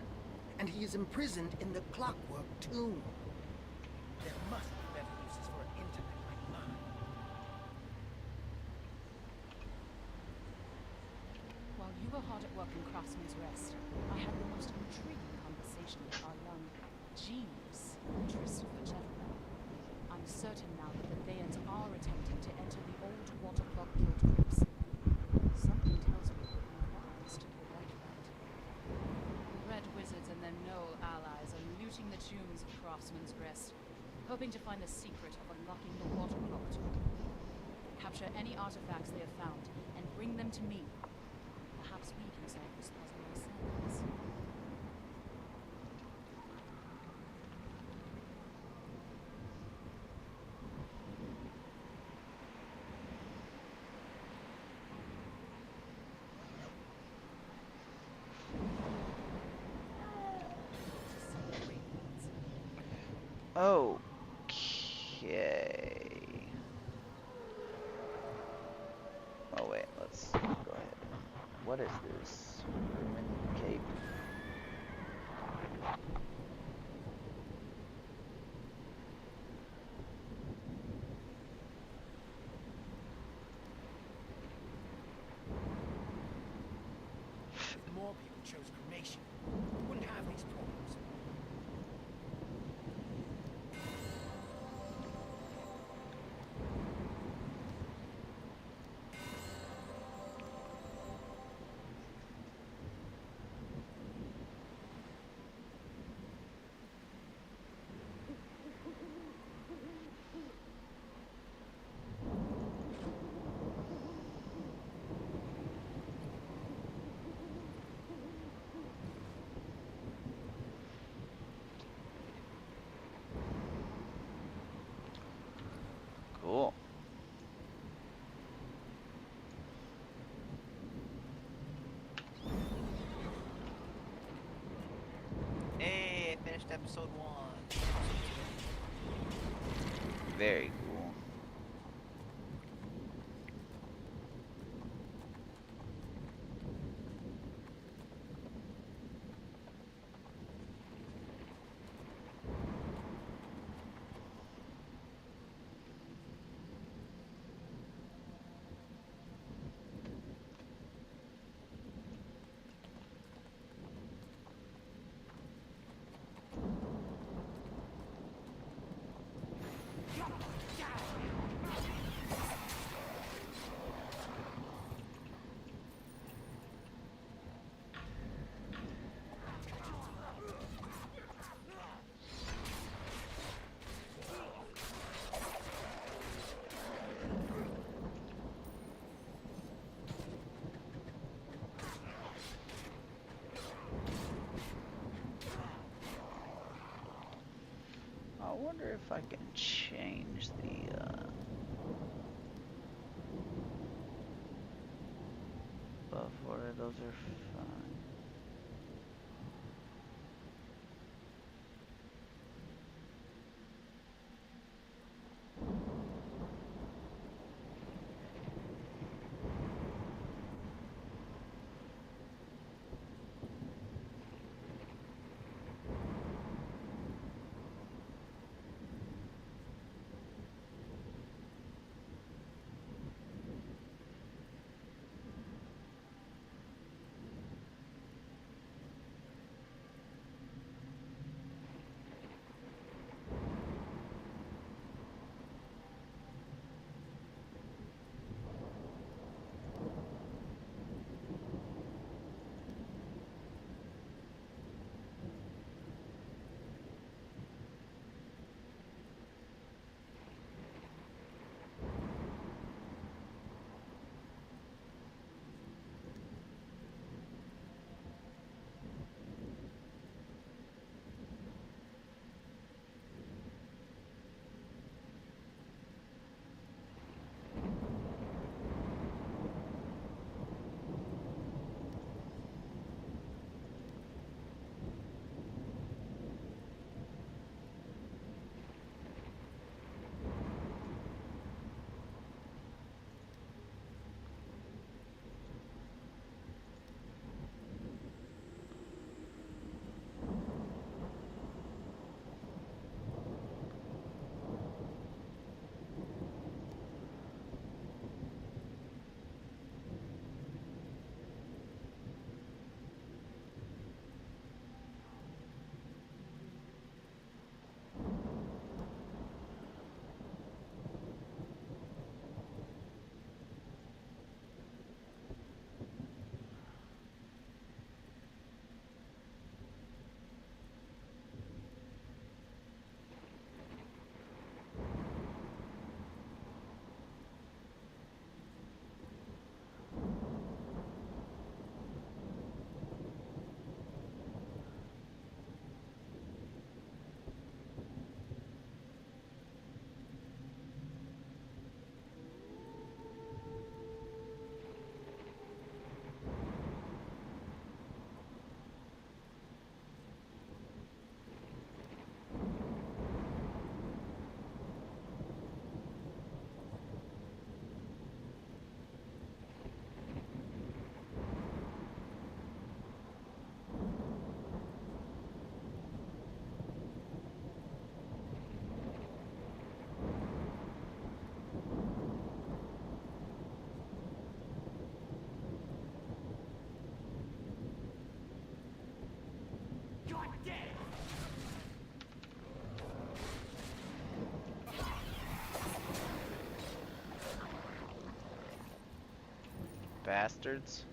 and he is imprisoned in the clockwork tomb. There must be better uses for an intellect like mine. While you were hard at work in Craftsman's Rest, I had the most intriguing conversation with our young genius, Christopher Chetwell. I'm certain now that the Thayans are attempting to enter the old Watercloak Guild groups. Something tells me that we must do the right fight. The Red Wizards and their Knoll allies are looting the tombs of Craftsman's Rest, hoping to find the secret of unlocking the Watercloak tomb. Capture any artifacts they have found and bring them to me. Perhaps we can solve this puzzle ourselves. Okay. Oh wait, let's go ahead. What is this? Ruined cape. If more people chose cremation, we wouldn't have these problems. Cool. Hey, I finished episode 1. Very cool. I wonder if I can change the buff order. Those are fine. Bastards.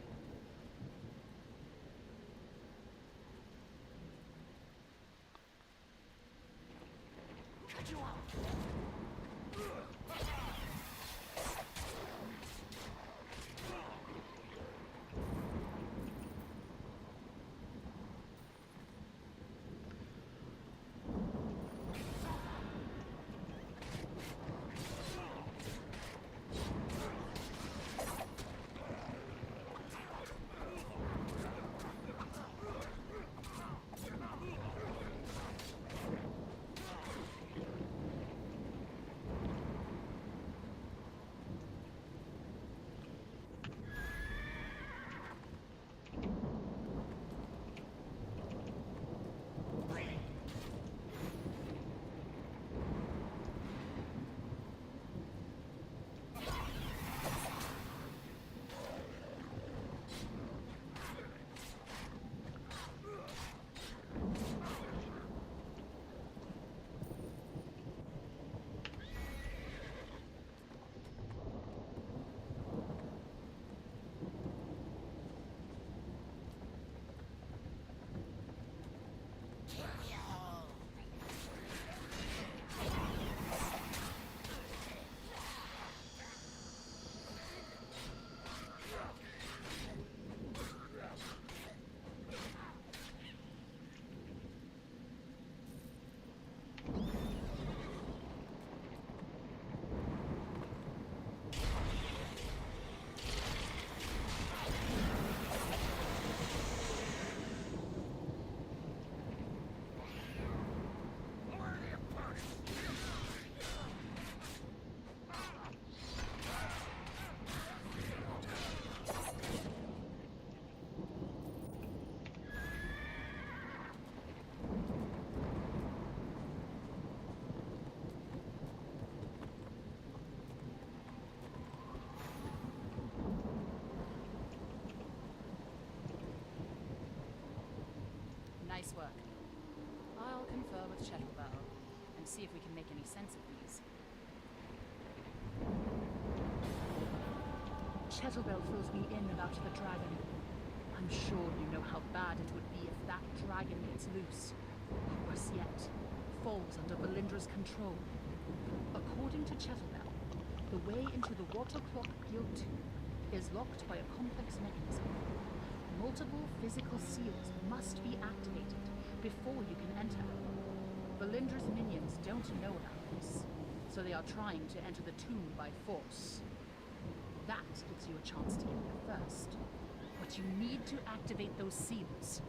Nice work. I'll confer with Chettlebell and see if we can make any sense of these. Chettlebell fills me in about the dragon. I'm sure you know how bad it would be if that dragon gets loose. Or worse yet, falls under Valindra's control. According to Chettlebell, the way into the Water Clock Guild Tube is locked by a complex mechanism. Multiple physical seals must be activated before you can enter. Valindra's minions don't know about this, so they are trying to enter the tomb by force. That gives you a chance to get there first. But you need to activate those seals.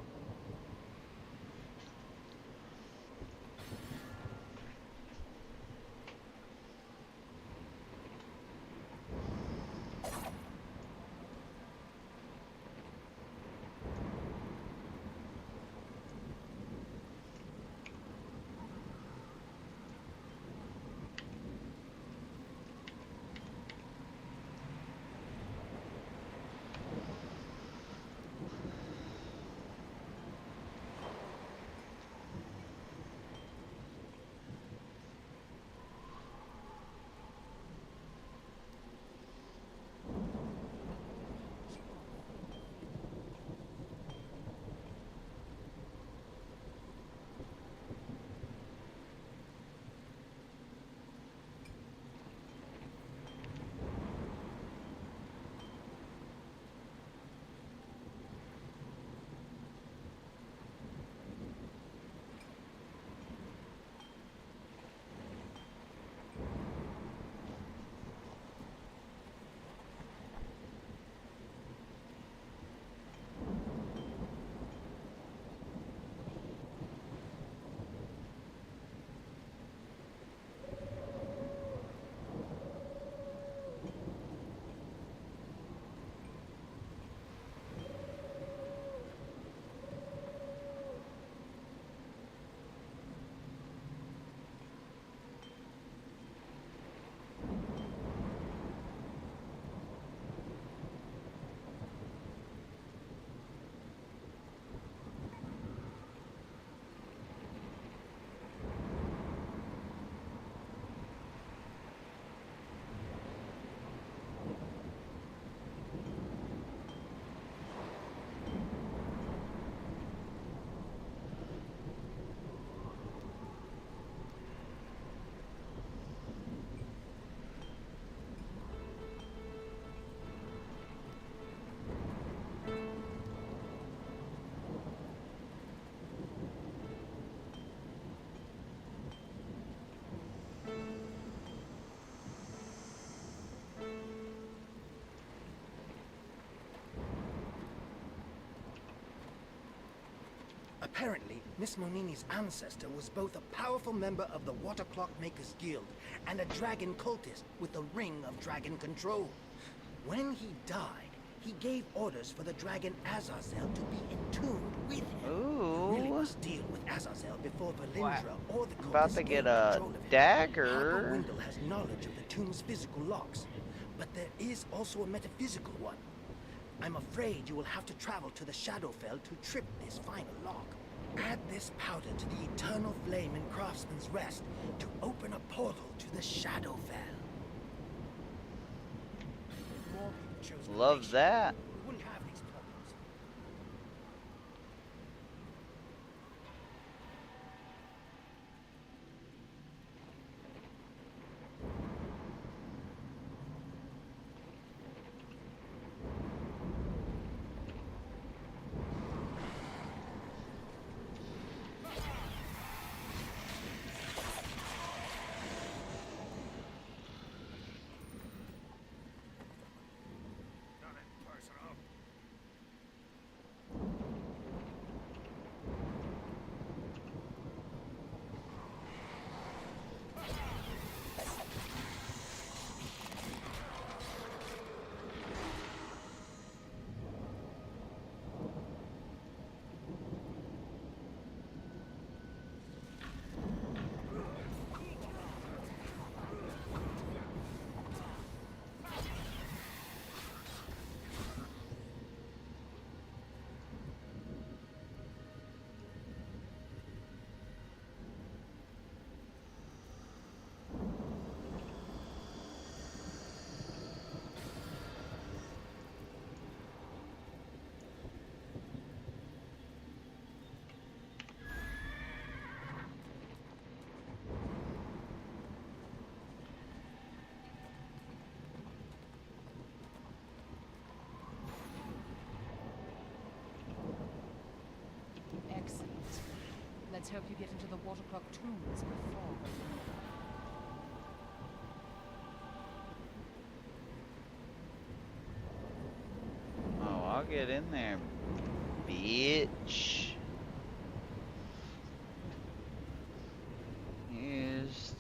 Apparently, Miss Monini's ancestor was both a powerful member of the Water Clock Makers Guild and a dragon cultist with the ring of dragon control. When he died, he gave orders for the dragon Azazel to be entombed with him. Ooh. Really must deal with Azazel before Valindra or the I'm about cultists to gain get a control of him. dagger. Harper Wendell has knowledge of the tomb's physical locks, but there is also a metaphysical one. I'm afraid you will have to travel to the Shadowfell to trip this final lock. Add this powder to the eternal flame in Craftsman's Rest to open a portal to the Shadowfell. More people chose Love cremation. that. We wouldn't have these problems. Nothing personal. Excellent. Let's hope you get into the Waterclock tombs before. Oh, I'll get in there, bitch. Used.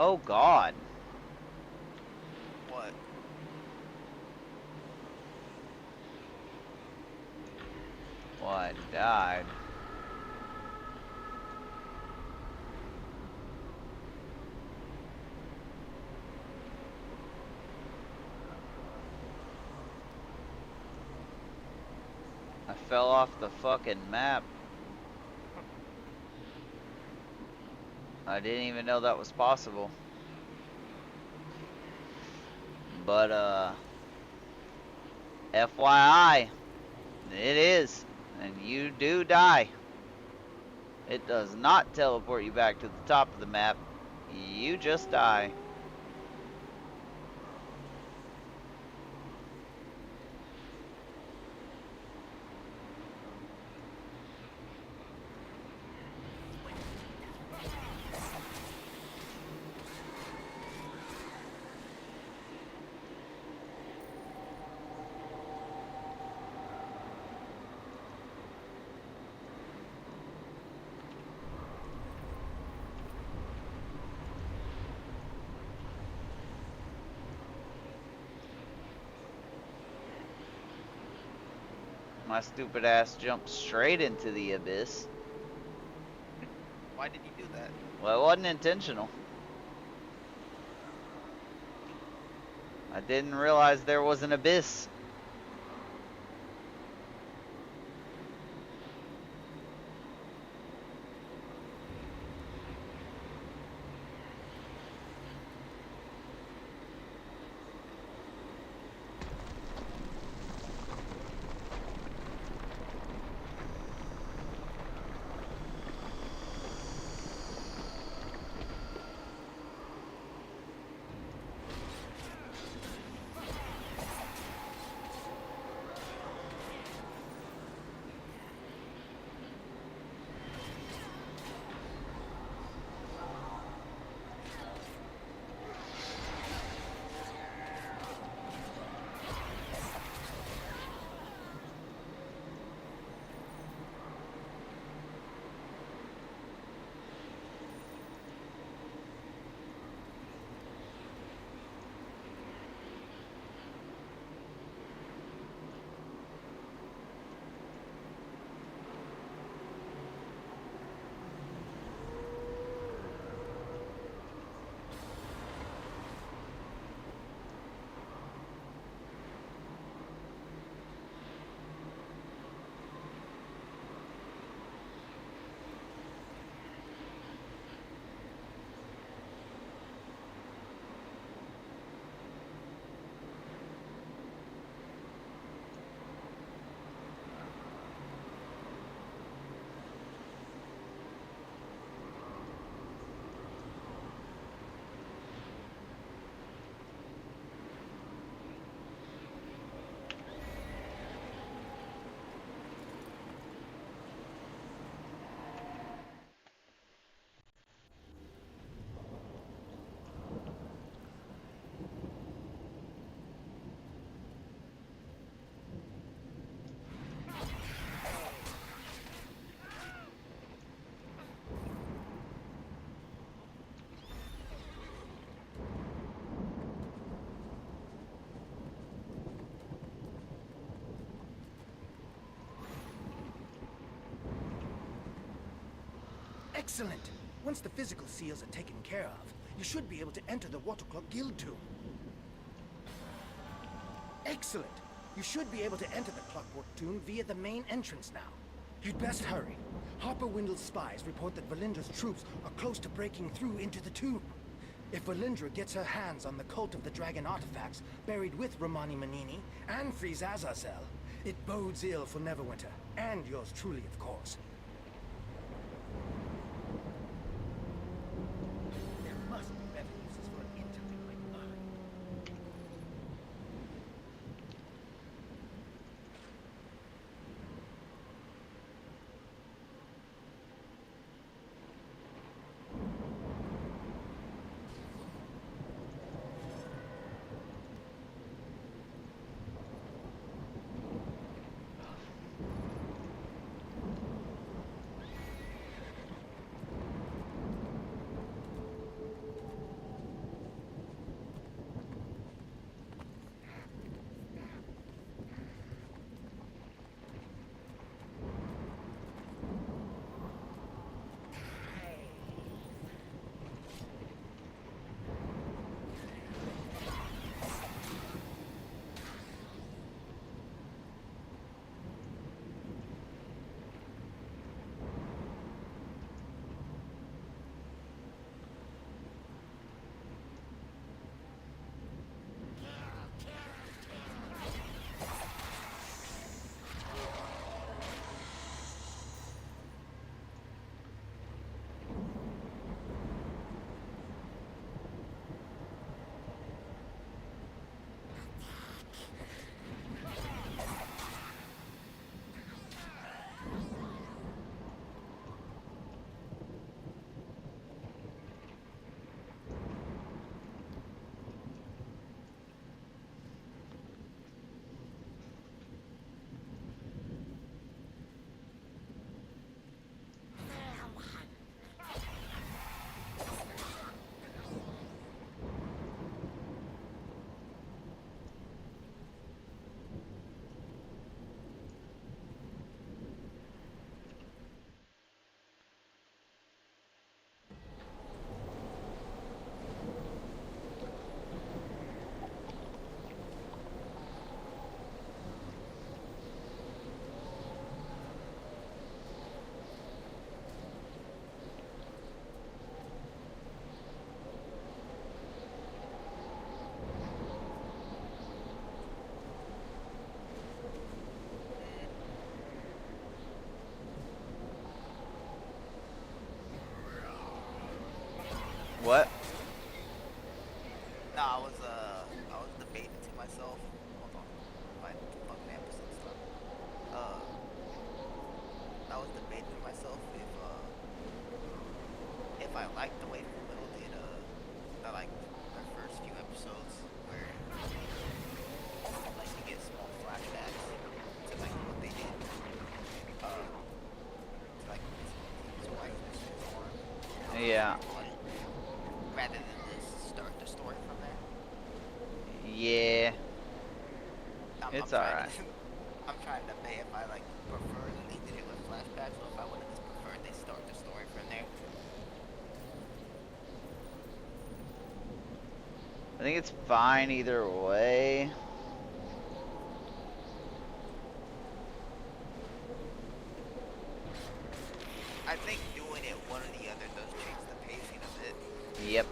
Oh God. What? Well, I died. I fell off the fucking map. I didn't even know that was possible. But, FYI, it is. And you do die. It does not teleport you back to the top of the map. You just die. My stupid ass jumped straight into the abyss. Why did you do that? Well, it wasn't intentional. I didn't realize there was an abyss. Excellent! Once the physical seals are taken care of, you should be able to enter the Watercloak Guild tomb. Excellent! You should be able to enter the Clockwork tomb via the main entrance now. You'd best hurry. Harper Windle's spies report that Valindra's troops are close to breaking through into the tomb. If Valindra gets her hands on the Cult of the Dragon artifacts buried with Romani Manini and frees Azazel, it bodes ill for Neverwinter, and yours truly, of course. There must be better uses for an intellect like mine. I liked the way Fullmetal did like the first few episodes where like you get small flashbacks to like what they did. To like his wife missing his arm. Yeah. Like, rather than just start the story from there. Yeah. It's trying alright. I'm trying to debate if I like prefer that they did it with flashbacks or if I would have just preferred they start the story from there. I think it's fine either way. I think doing it one or the other does change the pacing of it. Yep.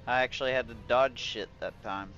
I actually had to dodge shit that time.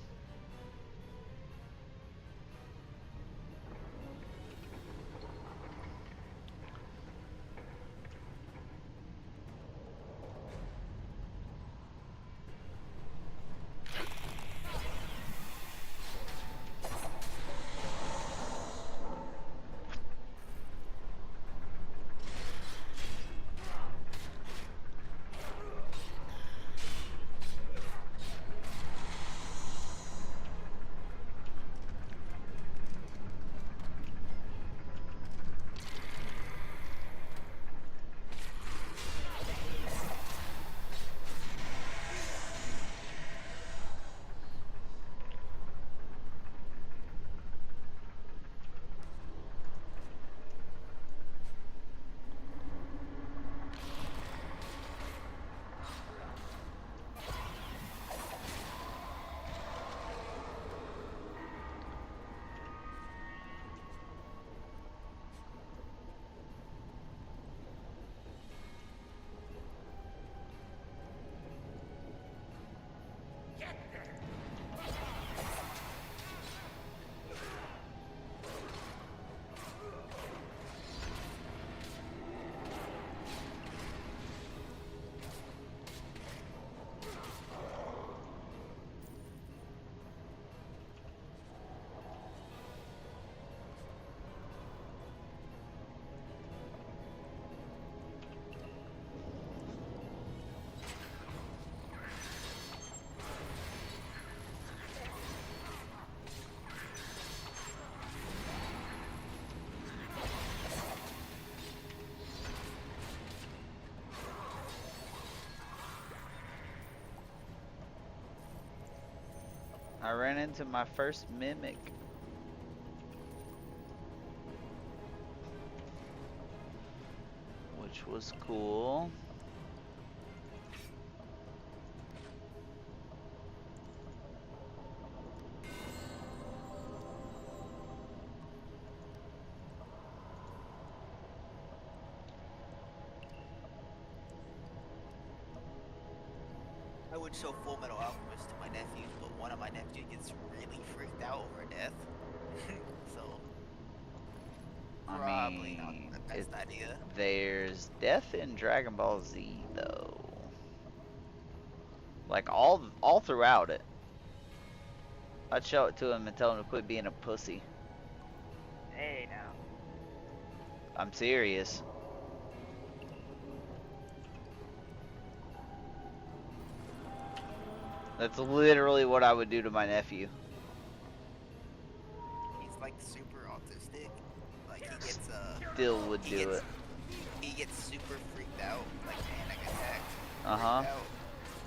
I ran into my first mimic. Which was cool. I would show Full Metal Alchemist to my nephews, but one of my nephews gets really freaked out over death. So probably not the best idea. There's death in Dragon Ball Z though. Like all throughout it. I'd show it to him and tell him to quit being a pussy. Hey now. I'm serious. That's literally what I would do to my nephew. He's like super autistic. Like he gets Still would do it. He gets super freaked out, like panic attacks. Uh-huh. Freaked out,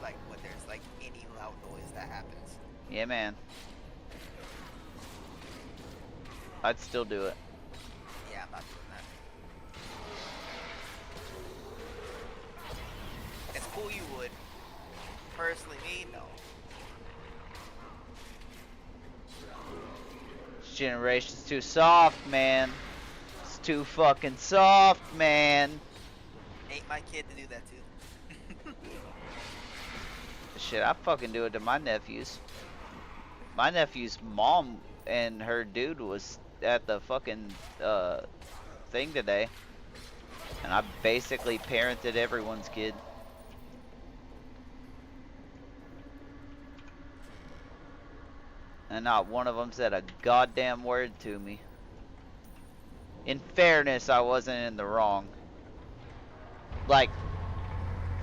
like when there's like any loud noise that happens. Yeah, man. I'd still do it. Yeah, I'm not doing that. It's cool you would. Personally, me, no. This generation's too soft, man. It's too fucking soft, man. Ain't my kid to do that too. Shit, I fucking do it to my nephews. My nephew's mom and her dude was at the fucking thing today. And I basically parented everyone's kid. And not one of them said a goddamn word to me. In fairness, I wasn't in the wrong. Like,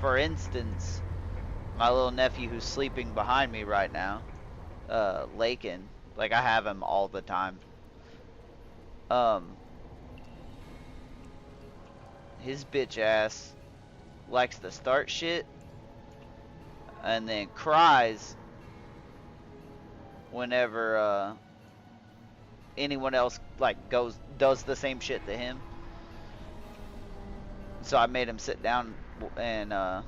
for instance, my little nephew who's sleeping behind me right now, Lakin, like I have him all the time. His bitch ass likes to start shit and then cries whenever anyone else like does the same shit to him. So I made him sit down and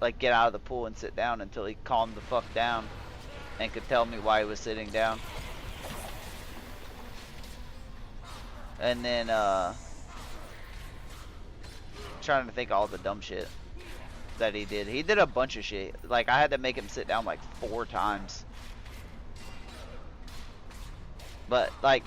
like get out of the pool and sit down until he calmed the fuck down and could tell me why he was sitting down. And then trying to think of all the dumb shit. that he did. He did a bunch of shit. Like, I had to make him sit down like 4 times. But, like,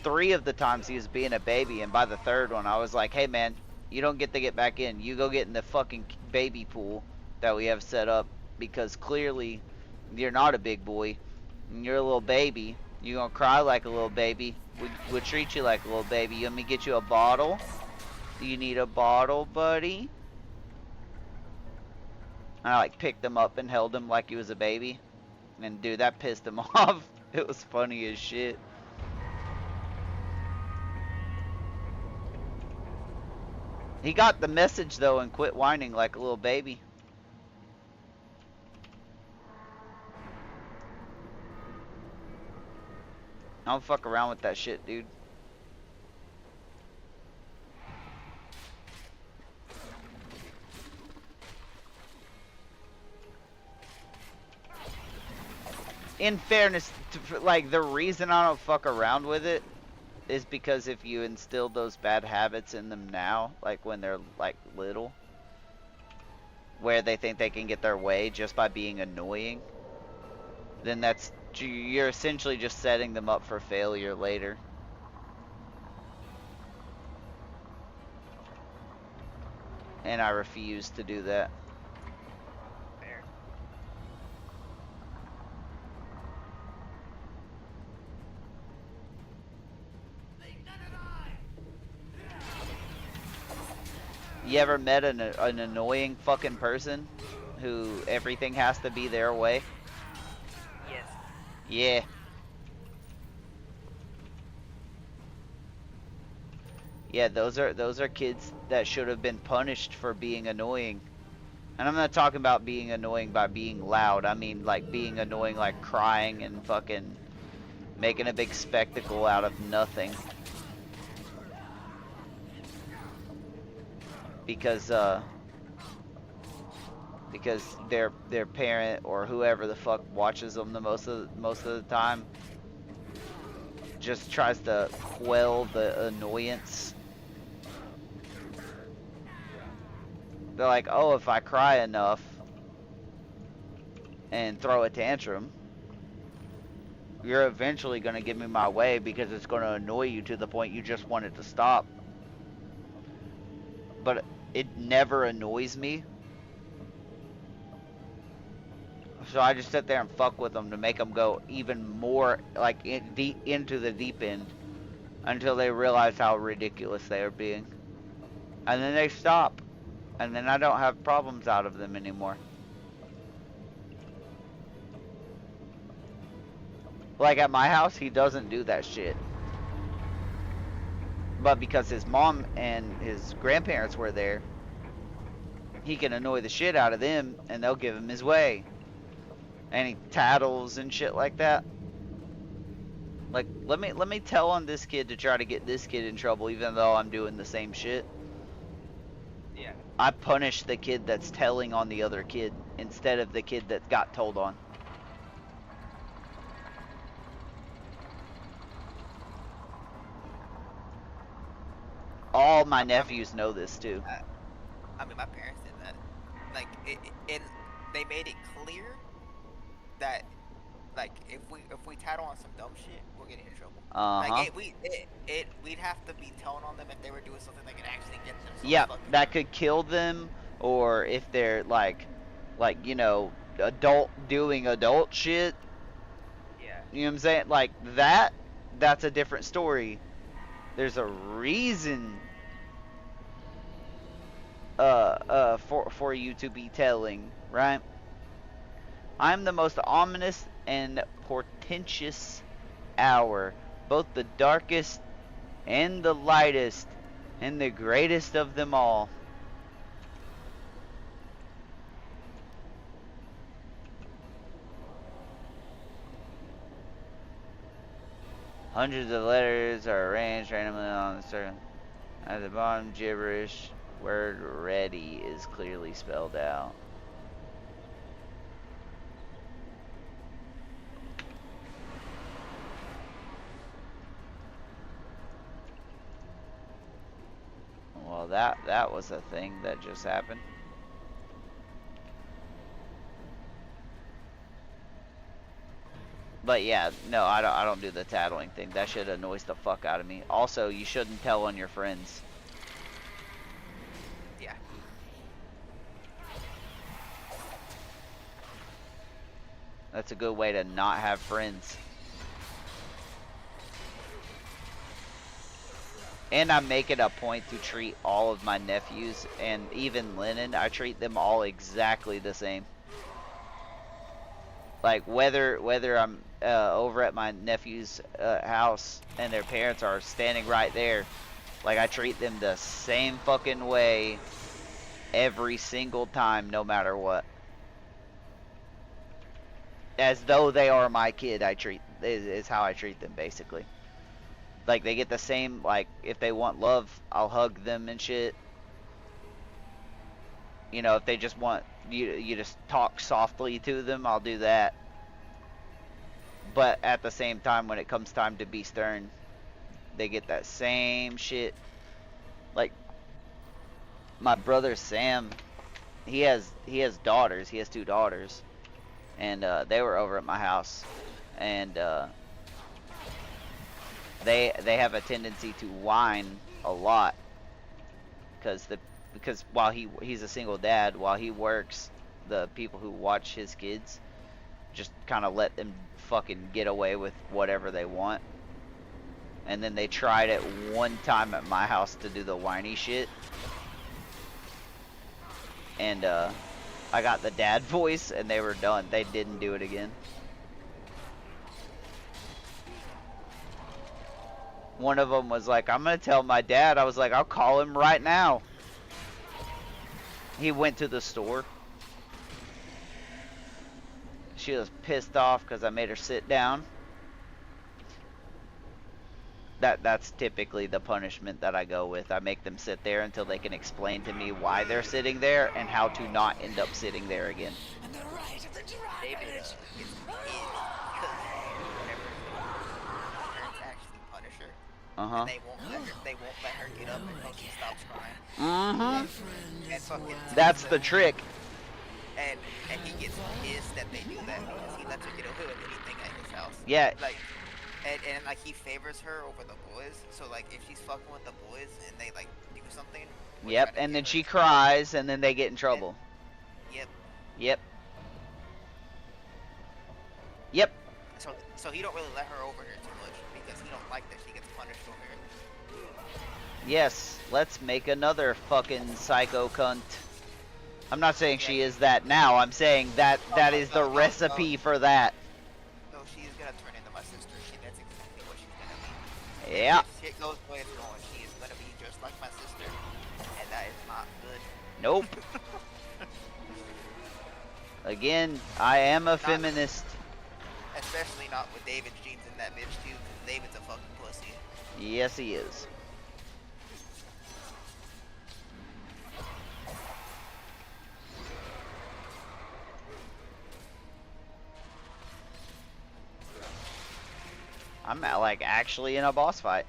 3 of the times he was being a baby, and by the 3rd one, I was like, hey, man, you don't get to get back in. You go get in the fucking baby pool that we have set up, because clearly you're not a big boy, and you're a little baby. You're gonna cry like a little baby. We'll treat you like a little baby. You want me to get you a bottle? Do you need a bottle, buddy? And I, like, picked him up and held him like he was a baby. And, dude, that pissed him off. It was funny as shit. He got the message, though, and quit whining like a little baby. I don't fuck around with that shit, dude. In fairness, like, the reason I don't fuck around with it is because if you instill those bad habits in them now, like when they're, like, little, where they think they can get their way just by being annoying, then you're essentially just setting them up for failure later. And I refuse to do that. Fair. You ever met an annoying fucking person who everything has to be their way? Yes. Yeah. Yeah, those are kids that should have been punished for being annoying. And I'm not talking about being annoying by being loud. I mean, like, being annoying, like crying and fucking making a big spectacle out of nothing. Because their parent or whoever the fuck watches them the most of the time just tries to quell the annoyance. They're like, oh, if I cry enough and throw a tantrum, you're eventually gonna give me my way because it's gonna annoy you to the point you just want it to stop. But it never annoys me. So I just sit there and fuck with them to make them go even more, like, into the deep end until they realize how ridiculous they are being. And then they stop. And then I don't have problems out of them anymore. Like at my house, he doesn't do that shit. But because his mom and his grandparents were there, he can annoy the shit out of them and they'll give him his way. And he tattles and shit like that. Like, let me tell on this kid to try to get this kid in trouble even though I'm doing the same shit. Yeah. I punish the kid that's telling on the other kid instead of the kid that got told on. All my nephews know this too. I mean, my parents did that. Like, they made it clear that, like, if we tattle on some dumb shit, we're getting in trouble. Like, we'd have to be telling on them if they were doing something that could actually get them. Yeah, that could kill them, or if they're like, you know, doing adult shit. Yeah. You know what I'm saying? Like that's a different story. There's a reason for you to be telling, right? I'm the most ominous and portentous hour, both the darkest and the lightest, and the greatest of them all. Hundreds of letters are arranged randomly on the circle. At the bottom, gibberish word ready is clearly spelled out. Well, that was a thing that just happened. But yeah, no, I don't do the tattling thing. That shit annoys the fuck out of me. Also, you shouldn't tell on your friends. Yeah. That's a good way to not have friends. And I make it a point to treat all of my nephews, and even Lennon, I treat them all exactly the same. Like whether I'm over at my nephew's house and their parents are standing right there, like I treat them the same fucking way every single time, no matter what. As though they are my kid, is how I treat them basically. Like they get the same, like if they want love, I'll hug them and shit. You know, if they just want you just talk softly to them, I'll do that. But at the same time, when it comes time to be stern, they get that same shit. Like my brother Sam, he has daughters. He has 2 daughters, and they were over at my house, and they have a tendency to whine a lot because while he's a single dad, while he works, the people who watch his kids just kind of let them fucking get away with whatever they want. And then they tried it one time at my house to do the whiny shit, and I got the dad voice and they were done. They didn't do it again. One of them was like, I'm gonna tell my dad. I was like, I'll call him right now. He went to the store. She was pissed off because I made her sit down. That's typically the punishment that I go with. I make them sit there until they can explain to me why they're sitting there and how to not end up sitting there again. David, it's because whenever parents actually punish her, and they won't let her get up until she stops crying. And fucking That's the trick. and he gets pissed that they do that because he lets her get away with anything at his house. Yeah. Like, and like he favors her over the boys. So like if she's fucking with the boys and they like do something. Yep, and then she cries and then they get in trouble. Yep. Yep. Yep. So he don't really let her over here too much because he don't like that she gets punished over here. Yes, let's make another fucking psycho cunt. I'm not saying she is that now. I'm saying that is the recipe for that. No, she's gonna turn into my sister. That's exactly what she's gonna be. Yeah. If shit goes the way it's going, she is gonna be just like my sister, and that is not good. Nope. Again, I am a feminist. Especially not with David's genes in that bitch too, because David's a fucking pussy. Yes, he is. I'm like actually in a boss fight.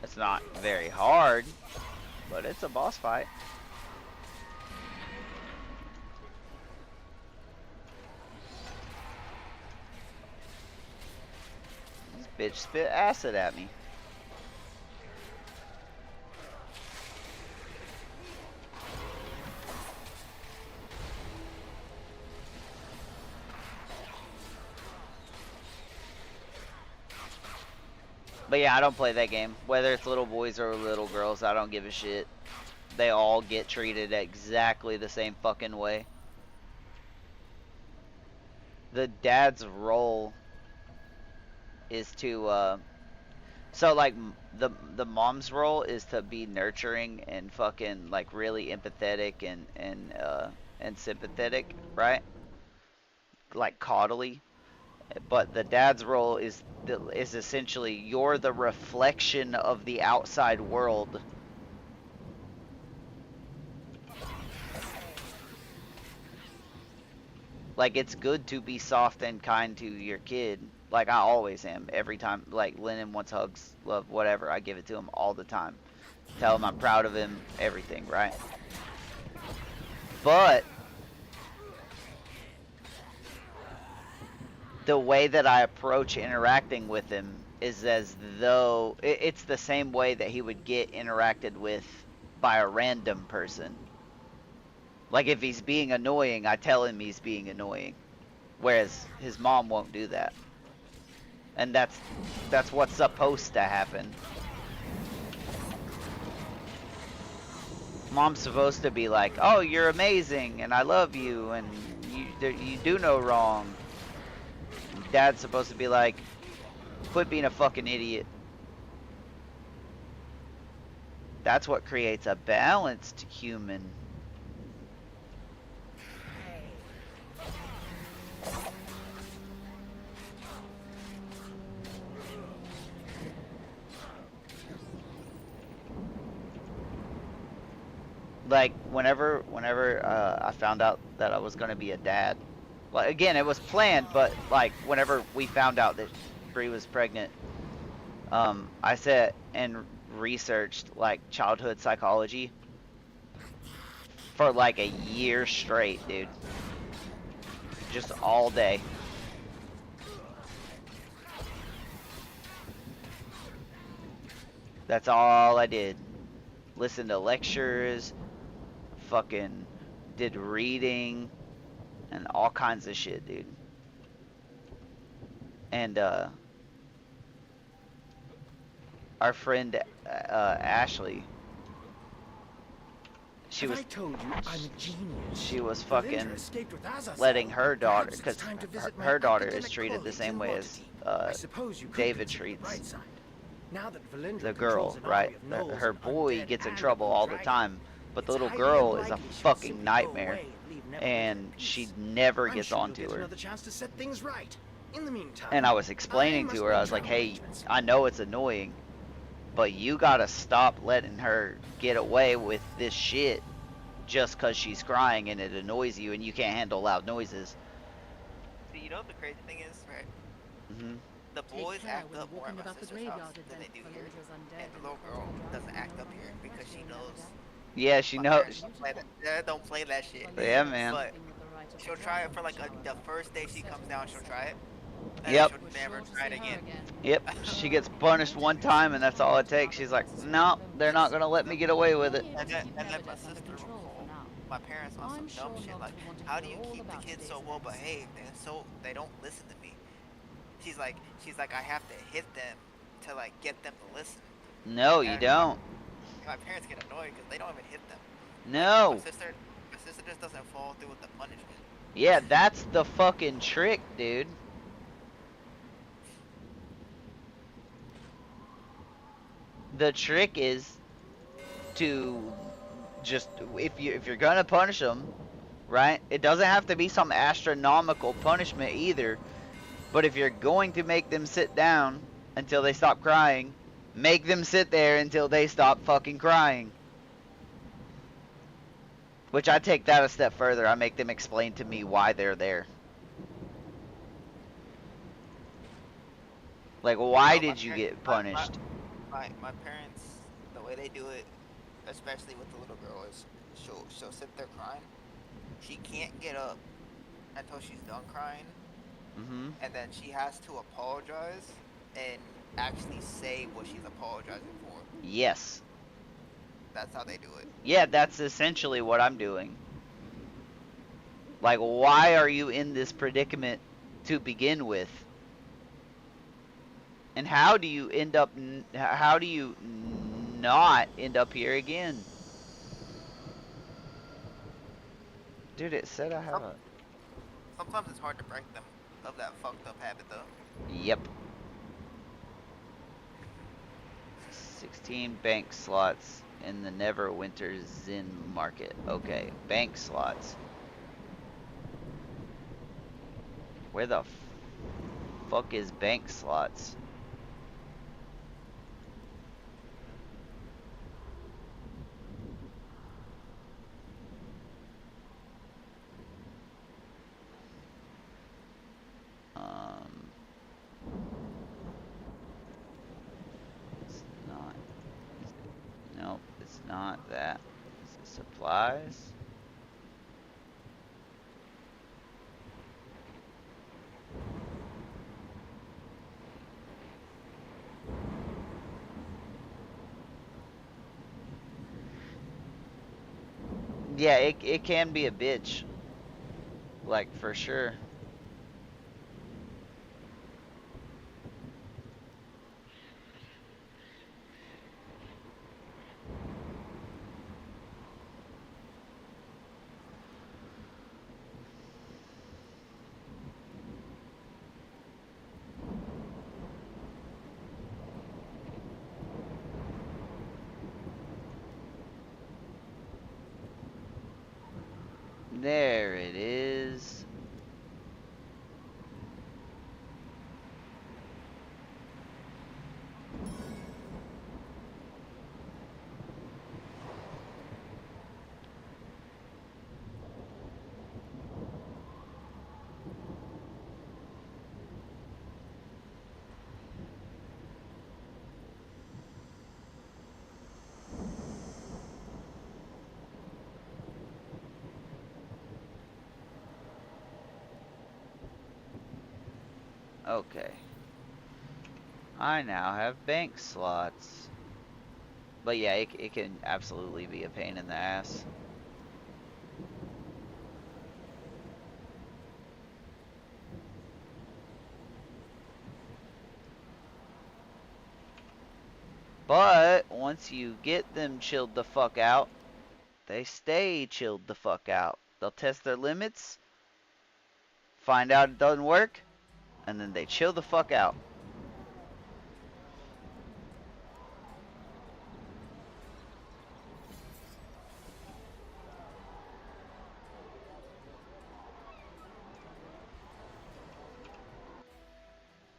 It's not very hard, but it's a boss fight. This bitch spit acid at me. But yeah, I don't play that game. Whether it's little boys or little girls, I don't give a shit. They all get treated exactly the same fucking way. The dad's role is to, so like the mom's role is to be nurturing and fucking like really empathetic and sympathetic, right? Like coddly. But the dad's role is essentially you're the reflection of the outside world. Like it's good to be soft and kind to your kid. Like I always am. Every time, like Lennon wants hugs, love, whatever, I give it to him all the time. Tell him I'm proud of him, everything, right? But the way that I approach interacting with him is as though it's the same way that he would get interacted with by a random person. Like if he's being annoying, I tell him he's being annoying, whereas his mom won't do that. And that's what's supposed to happen. Mom's supposed to be like, "Oh, you're amazing, and I love you, and you do no wrong." Dad's supposed to be like, "Quit being a fucking idiot." That's what creates a balanced human. Like whenever I found out that I was gonna be a dad, like again it was planned, but like whenever we found out that Bree was pregnant, I sat and researched like childhood psychology for like a year straight, dude. Just all day. That's all I did. Listen to lectures, fucking did reading, and all kinds of shit, dude. And our friend Ashley, she was told you I'm a genius. she was Valinda fucking escaped with Azazel. letting her daughter, Perhaps it's because time to visit my her daughter is academic treated the colleagues same in way as Waterdeep. I suppose you could David consider the treats bright side. Now that Valinda the controls girl, an right? army of gnolls Her and boy undead gets in and trouble a all the dragon, time, but the it's little highly girl is a unlikely she'll fucking simply go nightmare, away and leave Neverwinter and in she peace. never I'm gets sure you'll onto get her. another chance to set things right. In the meantime, And I was explaining to her, I was like, "Hey, I know it's annoying, but you gotta stop letting her get away with this shit just because she's crying and it annoys you and you can't handle loud noises." See, you know what the crazy thing is, right? Hmm. The Take boys care act when up more walking at my about the sister's house graveyard than they event do for here. Linda's undead And the and little cult girl of the dragon doesn't act no up here longer because she being knows evident. Yeah, she my knows. parents don't play that. Don't play that shit. Yeah, man. But she'll try it for like the first day she comes down. She'll try it, and Yep. then she'll never try it again. Yep, she gets punished one time and that's all it takes. She's like, "No, they're not gonna let me get away with it." And then my sister will call my parents on some dumb shit like, "How do you keep the kids so well behaved and so they don't listen to me?" She's like, "I have to hit them to like get them to listen." No, you And don't. my parents get annoyed because they don't even hit them. No. My sister just doesn't follow through with the punishment. Yeah, that's the fucking trick, dude. The trick is to just, if you're gonna punish them, right? It doesn't have to be some astronomical punishment either. But if you're going to make them sit down until they stop crying, make them sit there until they stop fucking crying. Which I take that a step further. I make them explain to me why they're there. Like, why did you get punished? My parents, the way they do it, especially with the little girl, is she'll sit there crying. She can't get up until she's done crying, Mm-hmm. and then she has to apologize and actually say what she's apologizing for. Yes. That's how they do it. Yeah, that's essentially what I'm doing. Like, why are you in this predicament to begin with? And how do you end up, how do you not end up here again? Dude, it said I have a... Sometimes it's hard to break them of that fucked up habit though. Yep. 16 bank slots in the Neverwinter Zin market. Okay, bank slots. Where the fuck is bank slots? It's not. Nope, it's not that. Is it supplies? Yeah, it can be a bitch. Like, for sure. There it is. Okay. I now have bank slots. But yeah, it can absolutely be a pain in the ass. But once you get them chilled the fuck out, they stay chilled the fuck out. They'll test their limits, find out it doesn't work, and then they chill the fuck out.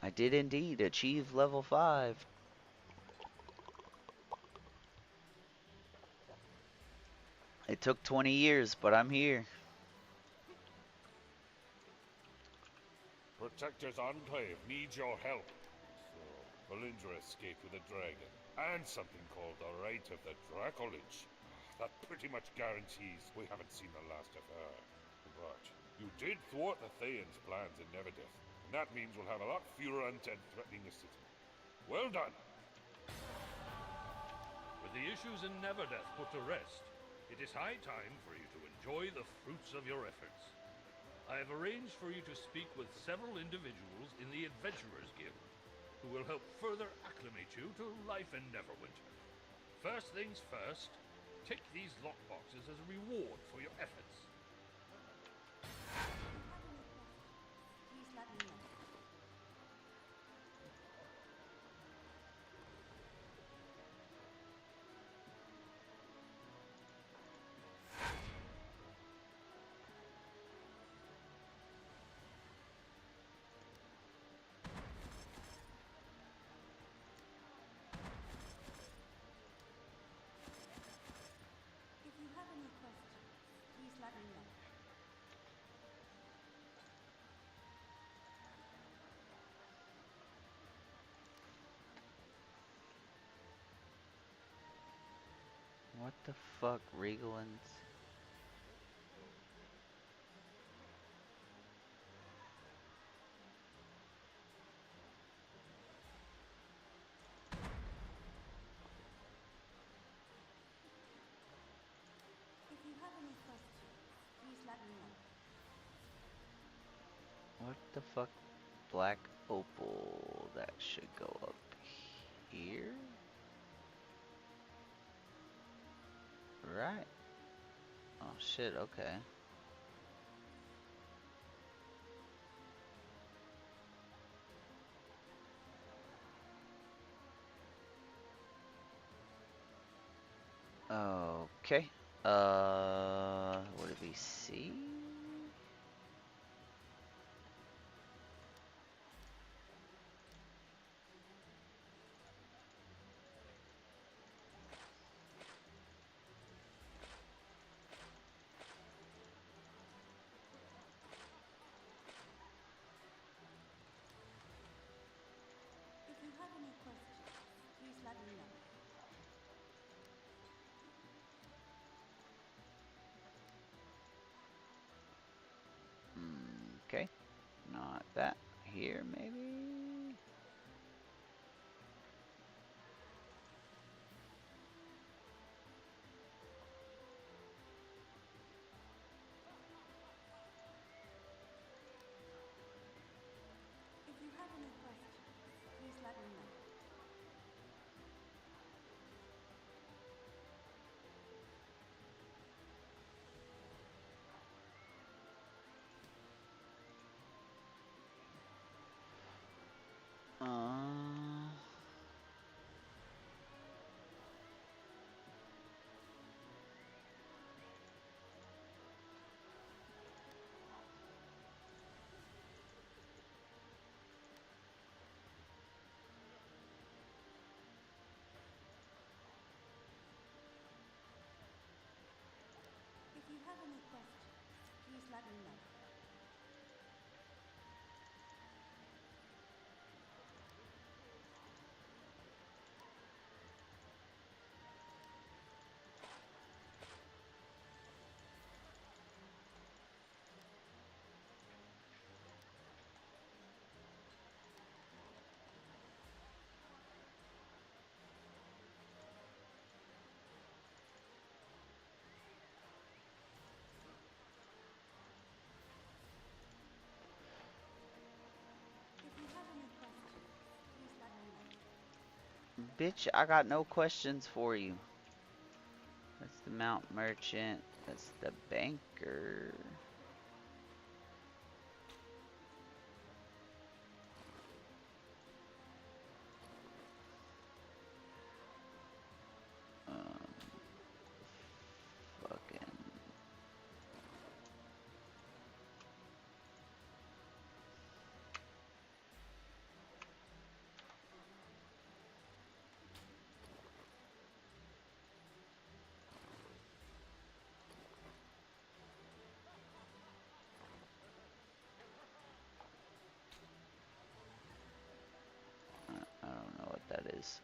I did indeed achieve level 5. It took 20 years, but I'm here. Protector's Enclave needs your help. So, Valindra escaped with a dragon, and something called the Right of the Dracolich. That pretty much guarantees we haven't seen the last of her. But you did thwart the Thayan's plans in Neverdeath, and that means we'll have a lot fewer undead threatening the city. Well done! With the issues in Neverdeath put to rest, it is high time for you to enjoy the fruits of your efforts. I have arranged for you to speak with several individuals in the Adventurers Guild, who will help further acclimate you to life in Neverwinter. First things first, take these lockboxes as a reward for your efforts. Please let me know. If you have any questions, please let me know. What the fuck, Regalans? If you have any questions, please let me know. What the fuck? Black opal. That should go up here? Right. Oh shit, okay. Okay. What did we see? If you have any questions, please let me know. let me know. If you have any questions, please let me know. Bitch, I got no questions for you. That's the Mount Merchant. That's the banker. Fucking. I don't know what that is.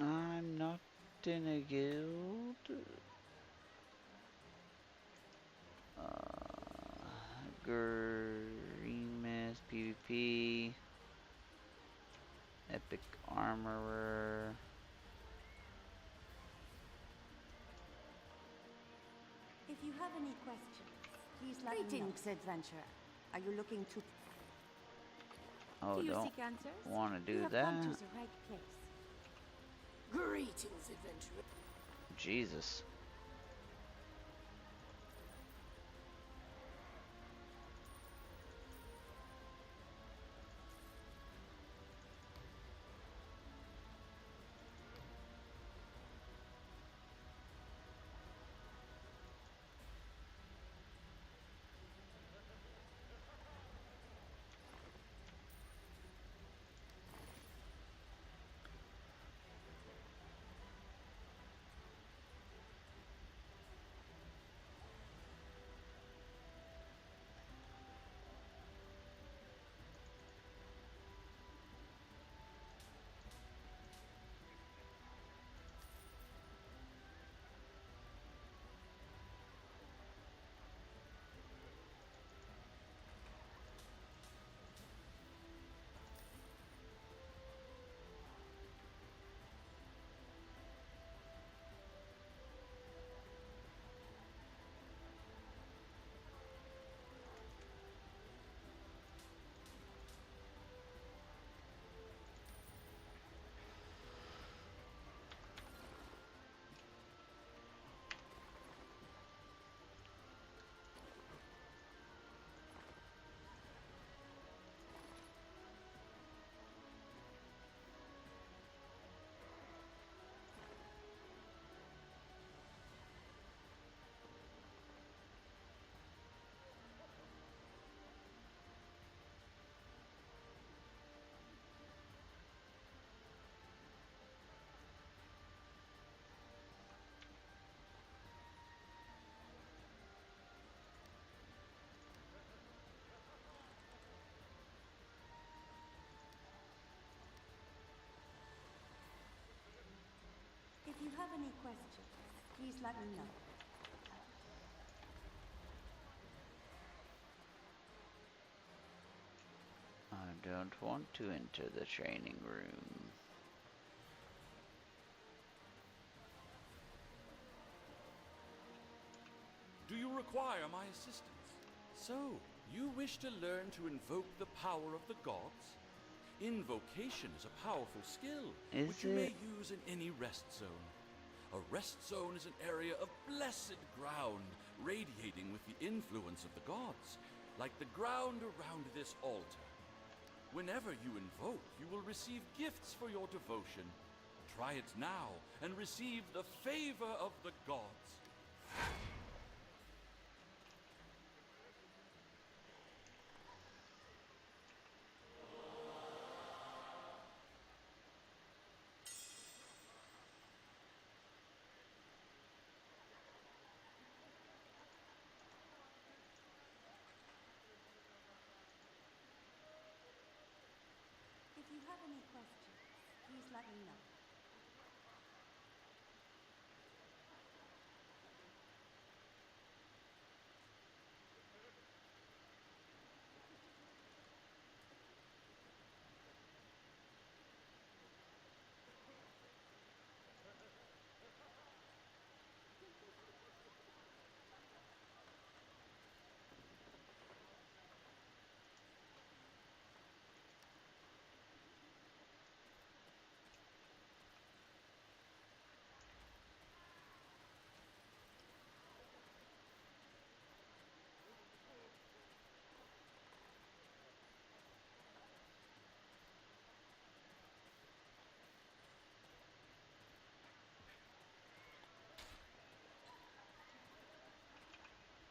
I'm not in a guild. Agreement, PvP, Epic Armorer. If you have any questions, please let me know. Greetings, adventurer. Are you looking to... Oh, Do you don't seek answers? want to You do have come to that. the right place. Greetings, adventurer. Jesus. any questions, please let me know. I don't want to enter the training room. Do you require my assistance? So, you wish to learn to invoke the power of the gods? Invocation is a powerful skill, which you may use in any rest zone. A rest zone is an area of blessed ground, radiating with the influence of the gods, like the ground around this altar. Whenever you invoke, you will receive gifts for your devotion. Try it now, and receive the favor of the gods. If you have any questions, please let me know.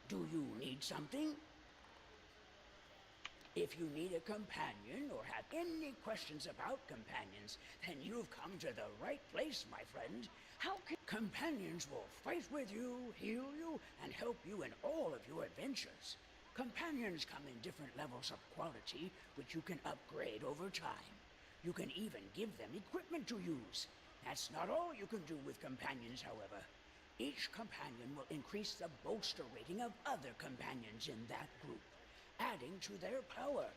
Do you need something? If you need a companion or have any questions about companions, then you've come to the right place, my friend. How can companions will fight with you, heal you, and help you in all of your adventures. Companions come in different levels of quality, which you can upgrade over time. You can even give them equipment to use. That's not all you can do with companions, however. Each companion will increase the bolster rating of other companions in that group, adding to their power.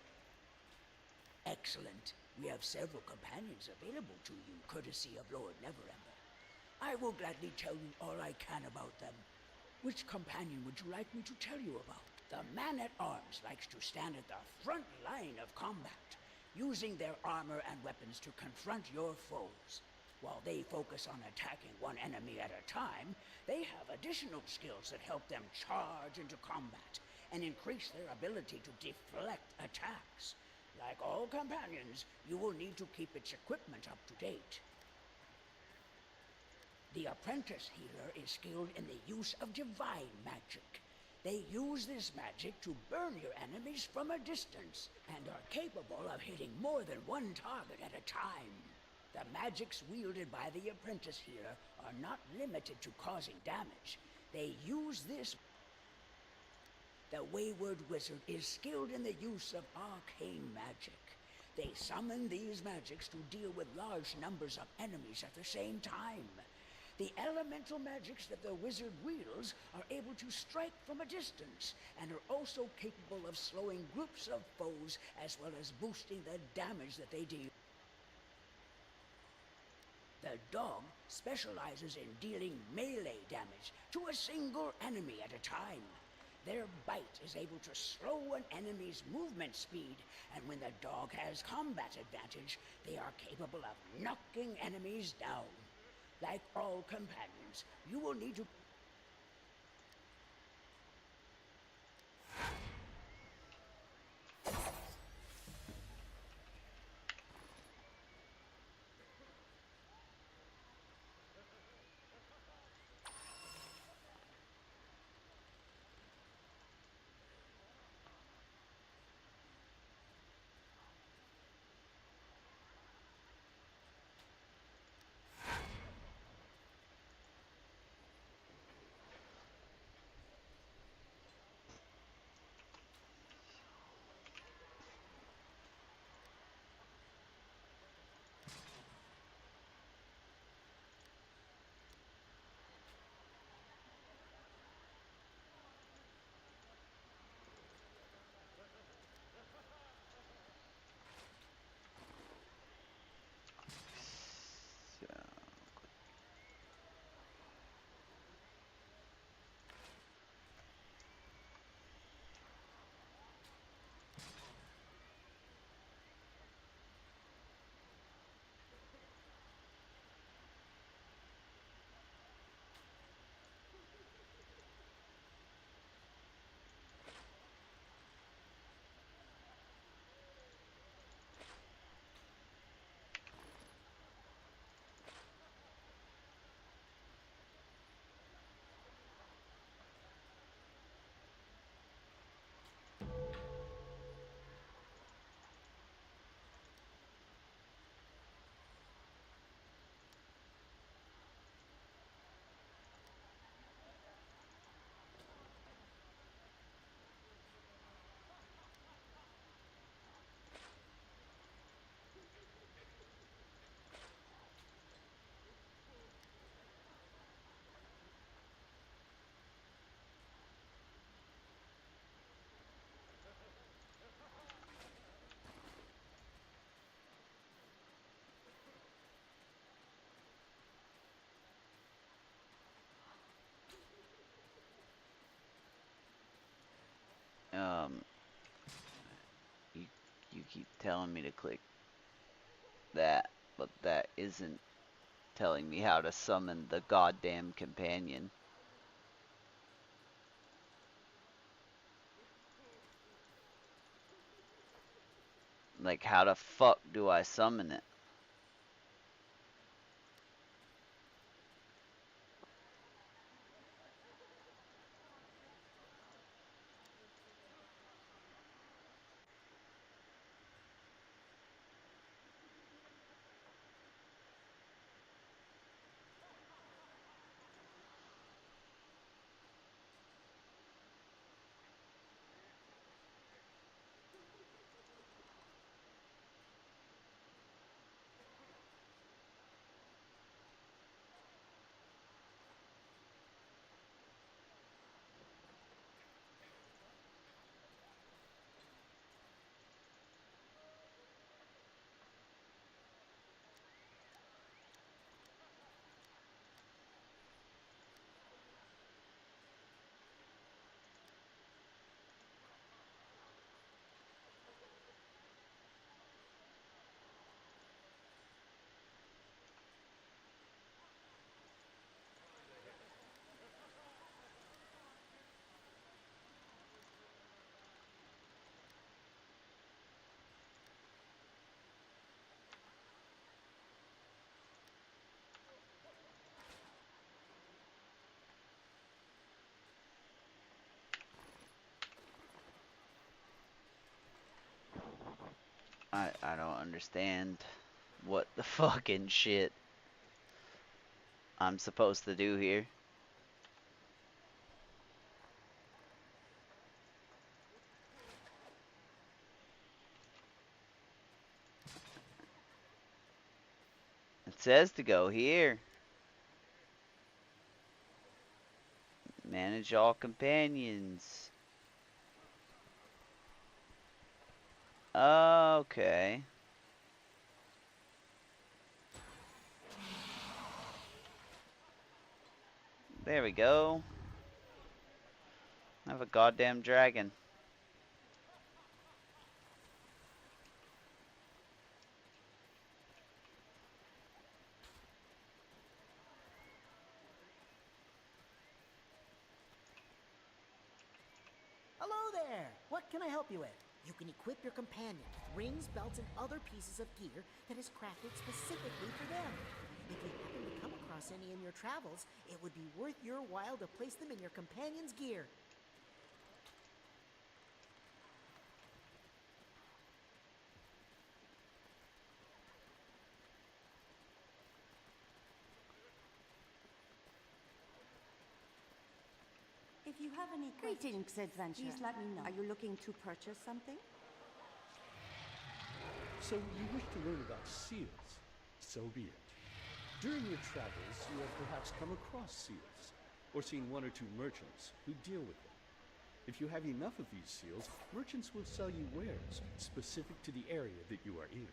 Excellent. We have several companions available to you, courtesy of Lord Neverember. I will gladly tell you all I can about them. Which companion would you like me to tell you about? The man-at-arms likes to stand at the front line of combat, using their armor and weapons to confront your foes. While they focus on attacking one enemy at a time, they have additional skills that help them charge into combat and increase their ability to deflect attacks. Like all companions, you will need to keep its equipment up to date. The apprentice healer is skilled in the use of divine magic. They use this magic to burn your enemies from a distance and are capable of hitting more than one target at a time. The magics wielded by the apprentice healer are not limited to causing damage. They use this. The wayward wizard is skilled in the use of arcane magic. They summon these magics to deal with large numbers of enemies at the same time. The elemental magics that the wizard wields are able to strike from a distance and are also capable of slowing groups of foes as well as boosting the damage that they deal. The dog specializes in dealing melee damage to a single enemy at a time. Their bite is able to slow an enemy's movement speed, and when the dog has combat advantage, they are capable of knocking enemies down. Like all companions, you will need to... Um, you keep telling me to click that, but that isn't telling me how to summon the goddamn companion. Like, how the fuck do I summon it? I don't understand what the fucking shit I'm supposed to do here. It says to go here. Manage all companions. Okay. There we go. I have a goddamn dragon. Hello there! What can I help you with? You can equip your companion with rings, belts, and other pieces of gear that is crafted specifically for them. If you happen to come across any in your travels, it would be worth your while to place them in your companion's gear. If you have any greetings, adventurer. Please let me know. Are you looking to purchase something? So you wish to learn about seals? So be it. During your travels, you have perhaps come across seals, or seen one or two merchants who deal with them. If you have enough of these seals, merchants will sell you wares specific to the area that you are in.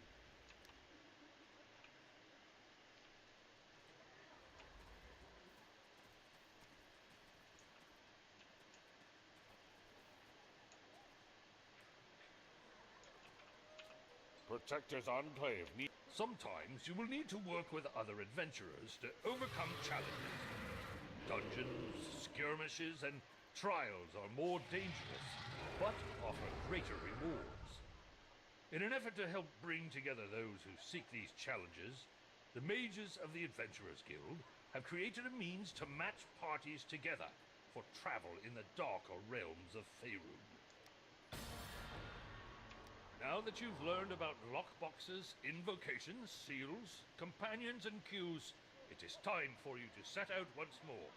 Protector's Enclave need. Sometimes you will need to work with other adventurers to overcome challenges. Dungeons, skirmishes, and trials are more dangerous, but offer greater rewards. In an effort to help bring together those who seek these challenges, the mages of the Adventurers Guild have created a means to match parties together for travel in the darker realms of Faerun. Now that you've learned about lockboxes, invocations, seals, companions, and queues, it is time for you to set out once more.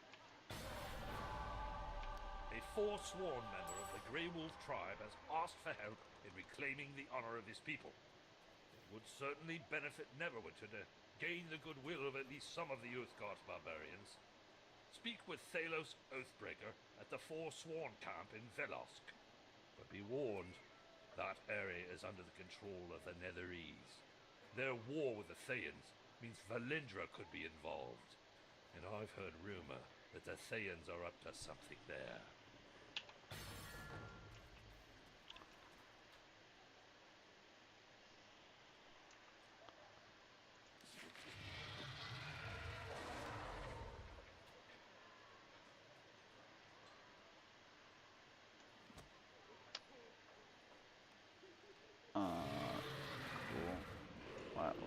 A forsworn member of the Grey Wolf tribe has asked for help in reclaiming the honor of his people. It would certainly benefit Neverwinter to gain the goodwill of at least some of the Uthgarth barbarians. Speak with Thalos Oathbreaker at the Forsworn camp in Velosk. But be warned, that area is under the control of the Netherese. Their war with the Thayans means Valindra could be involved. And I've heard rumor that the Thayans are up to something there.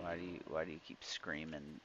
Why do you keep screaming?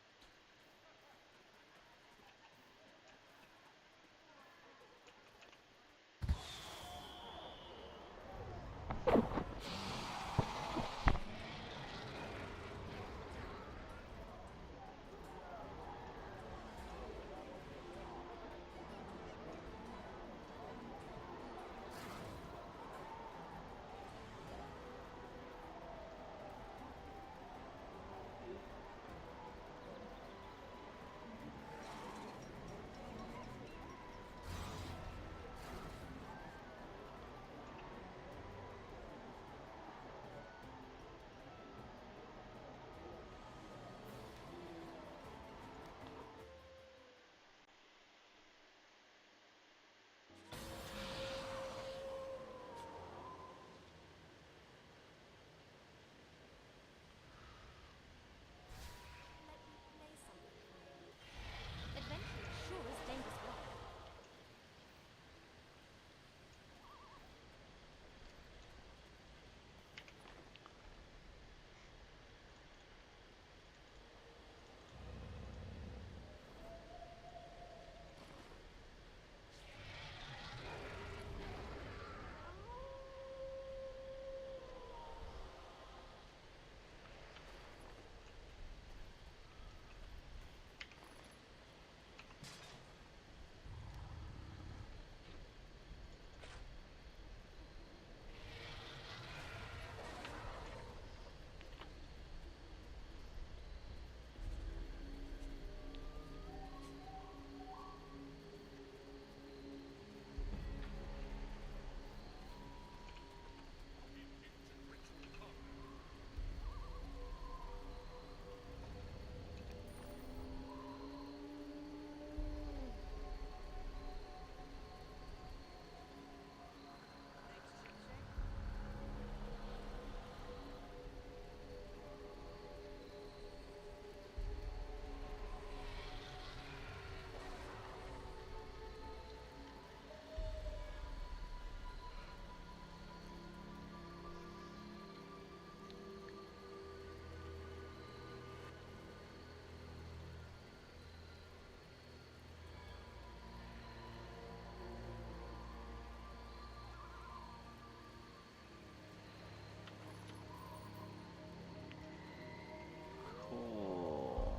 Cool.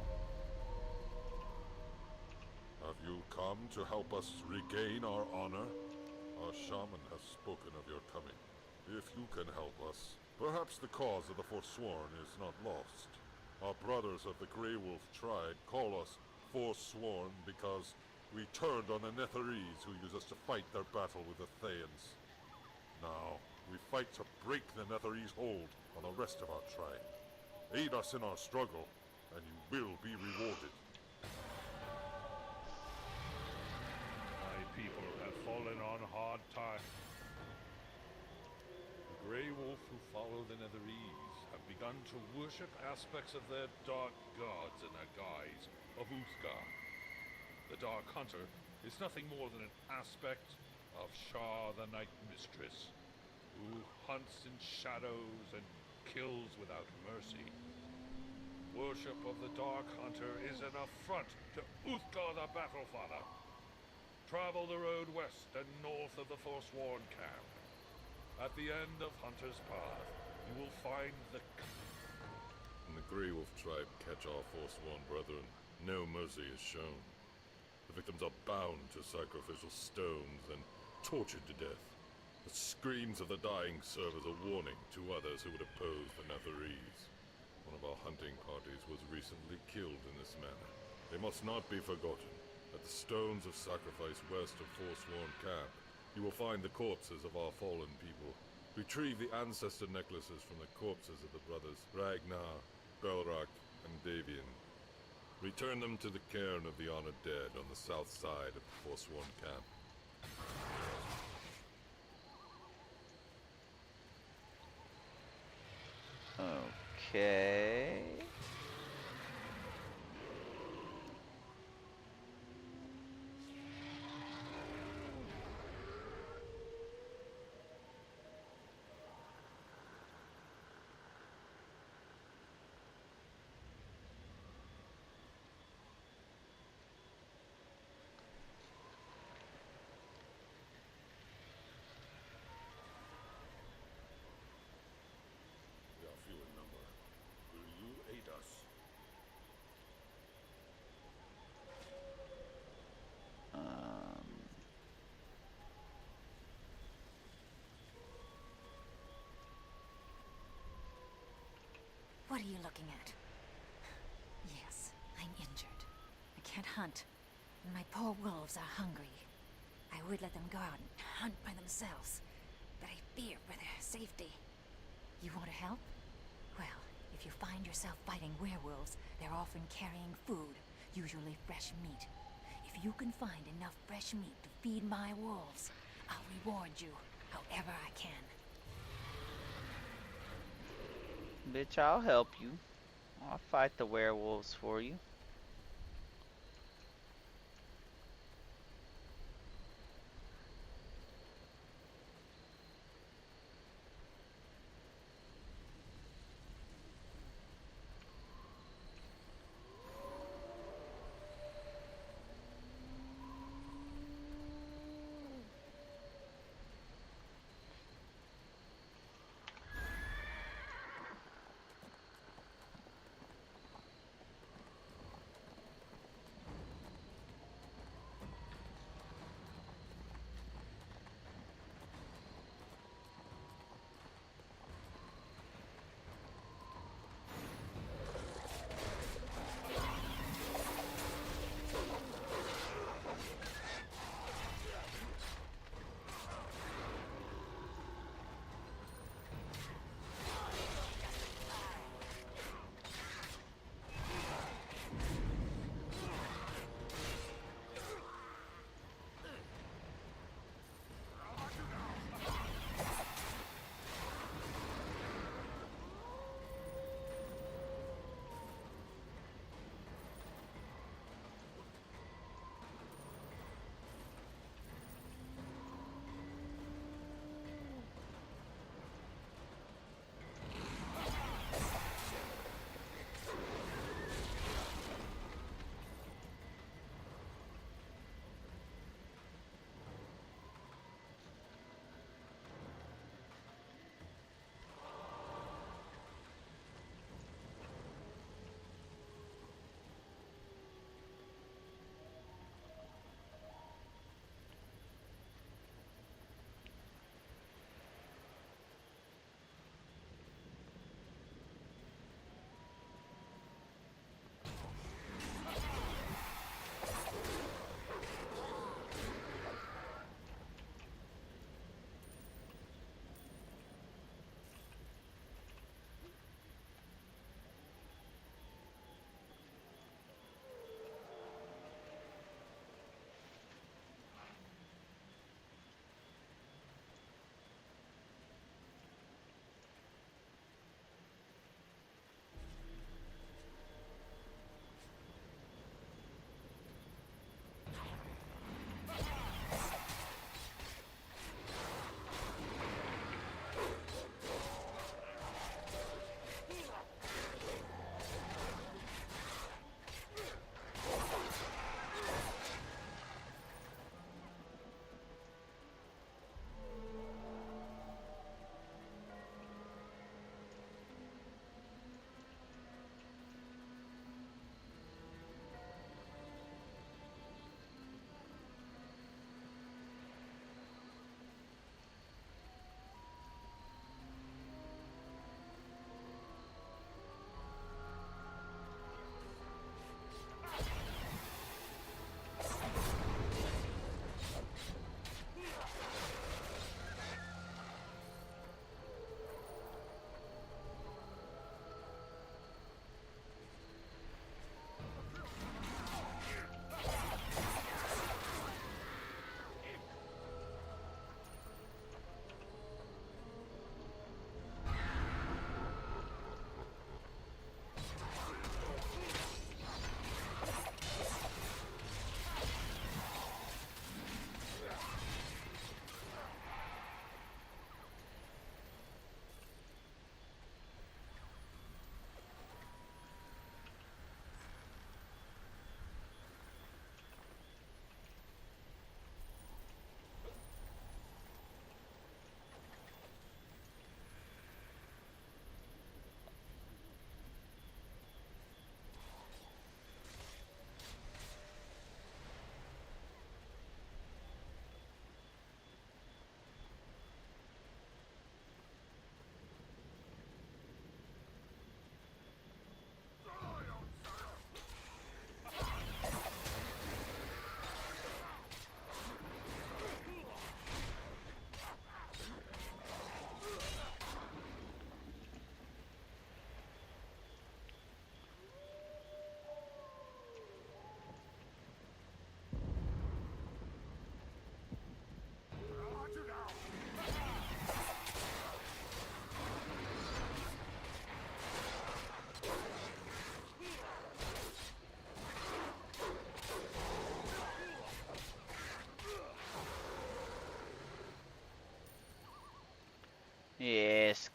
Have you come to help us regain our honor? Our shaman has spoken of your coming. If you can help us, perhaps the cause of the Forsworn is not lost. Our brothers of the Grey Wolf tribe call us Forsworn because we turned on the Netherese who use us to fight their battle with the Thaens. Now, we fight to break the Netherese hold on the rest of our tribe. Aid us in our struggle, and you will be rewarded. My people have fallen on hard times. The Grey Wolf who follow the Netherese have begun to worship aspects of their dark gods in the guise of Uthgar. The Dark Hunter is nothing more than an aspect of Shar the Night Mistress, who hunts in shadows and kills without mercy. Worship of the Dark Hunter is an affront to Uthgar the Battlefather. Travel the road west and north of the Forsworn camp. At the end of Hunter's Path, you will find the... When the Grey Wolf tribe catch our Forsworn brethren, no mercy is shown. The victims are bound to sacrificial stones and tortured to death. The screams of the dying serve as a warning to others who would oppose the Netherese. One of our hunting parties was recently killed in this manner. They must not be forgotten. At the stones of sacrifice west of Forsworn camp, you will find the corpses of our fallen people. Retrieve the ancestor necklaces from the corpses of the brothers Ragnar, Belrak, and Davian. Return them to the cairn of the honored dead on the south side of the Forsworn camp. Okay. What are you looking at? Yes, I'm injured. I can't hunt, and my poor wolves are hungry. I would let them go out and hunt by themselves, but I fear for their safety. You want to help? Well, if you find yourself fighting werewolves, they're often carrying food, usually fresh meat. If you can find enough fresh meat to feed my wolves, I'll reward you however I can. Bitch, I'll help you. I'll fight the werewolves for you.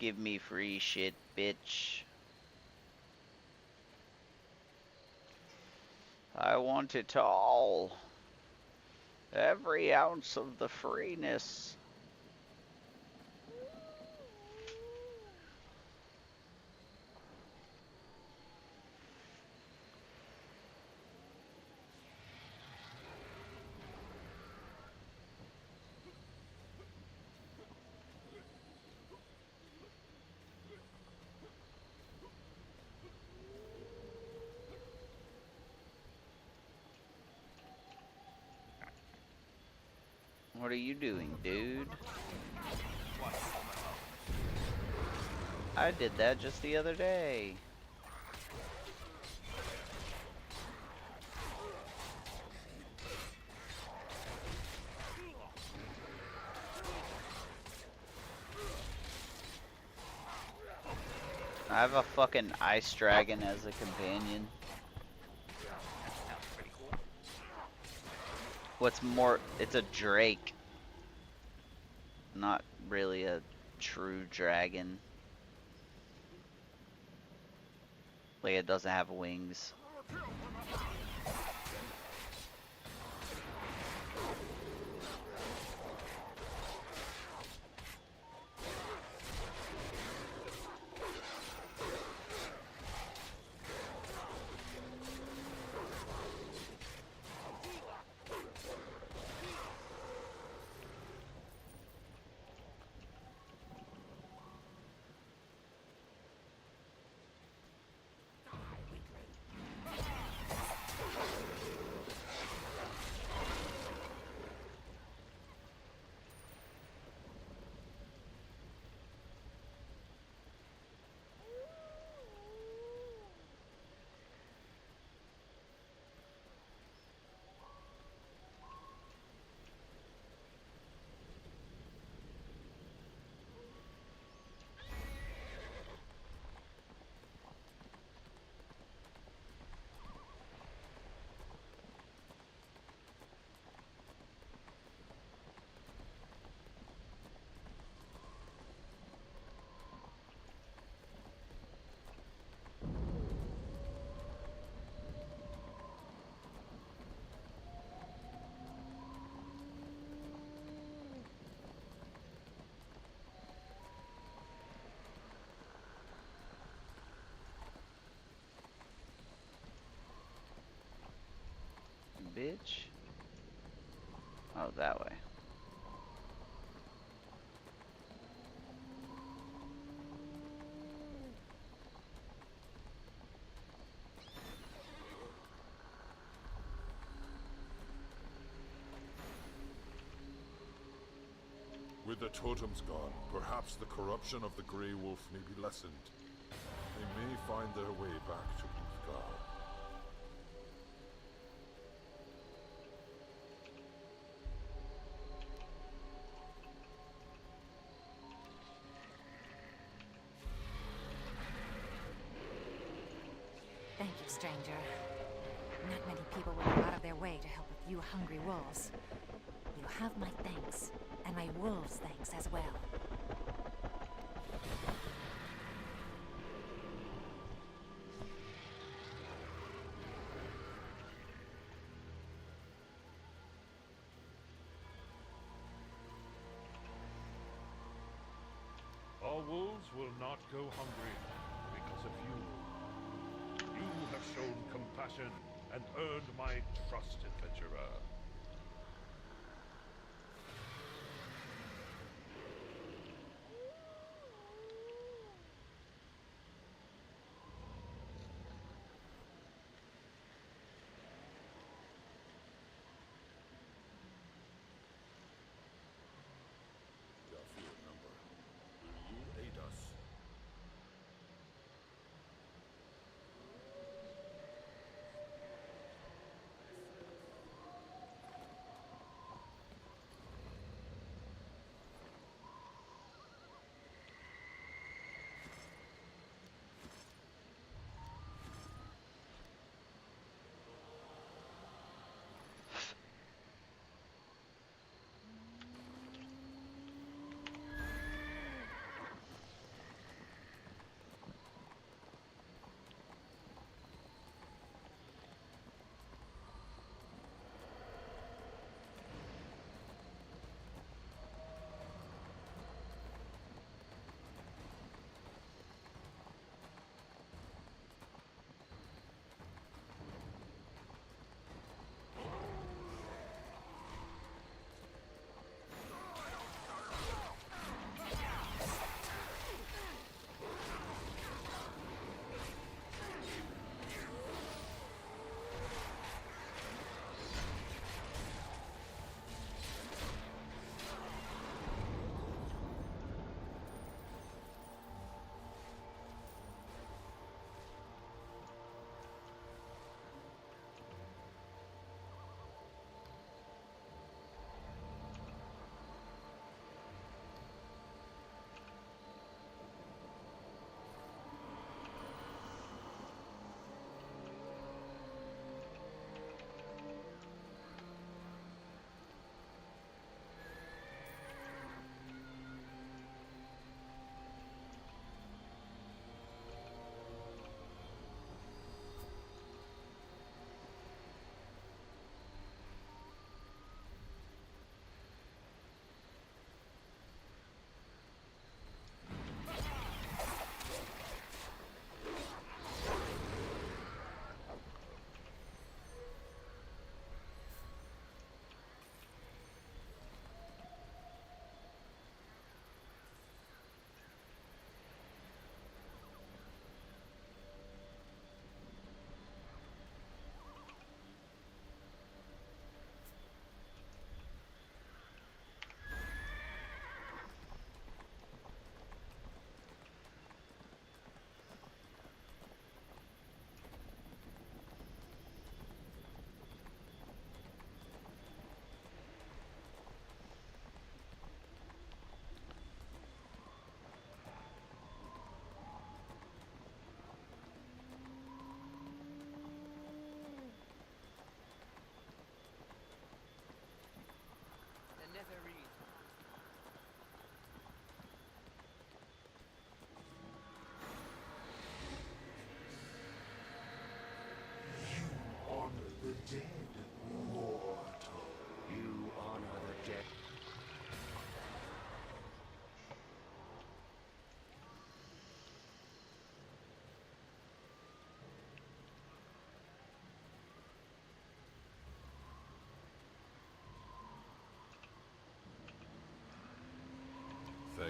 Give me free shit, bitch. I want it all. Every ounce of the freeness. What are you doing, dude? I did that just the other day. I have a fucking ice dragon as a companion. What's more, it's a drake. Not really a true dragon. Like, it doesn't have wings. Bitch. Oh, that way. With the totems gone, perhaps the corruption of the Grey Wolf may be lessened. They may find their way back to Uthgar. Thank you, stranger. Not many people would go out of their way to help a few hungry wolves. You have my thanks, and my wolves' thanks as well. Our wolves will not go hungry because of you. You have shown compassion and earned my trust, adventurer. We are few in number. Will you aid us?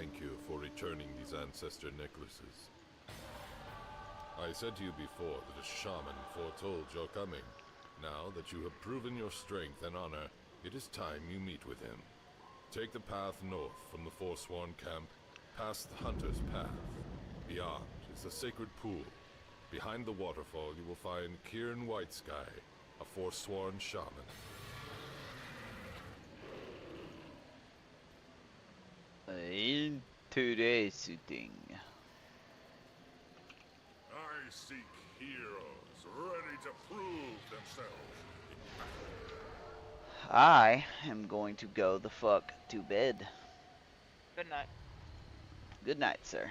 thank you for returning these ancestor necklaces. I said to you before that a shaman foretold your coming. Now that you have proven your strength and honor, it is time you meet with him. Take the path north from the Forsworn camp, past the Hunter's Path. Beyond is the sacred pool. Behind the waterfall you will find Kieran Whitesky, a Forsworn shaman. Interesting. I seek heroes ready to prove themselves. I am going to go the fuck to bed. Good night. Good night, sir.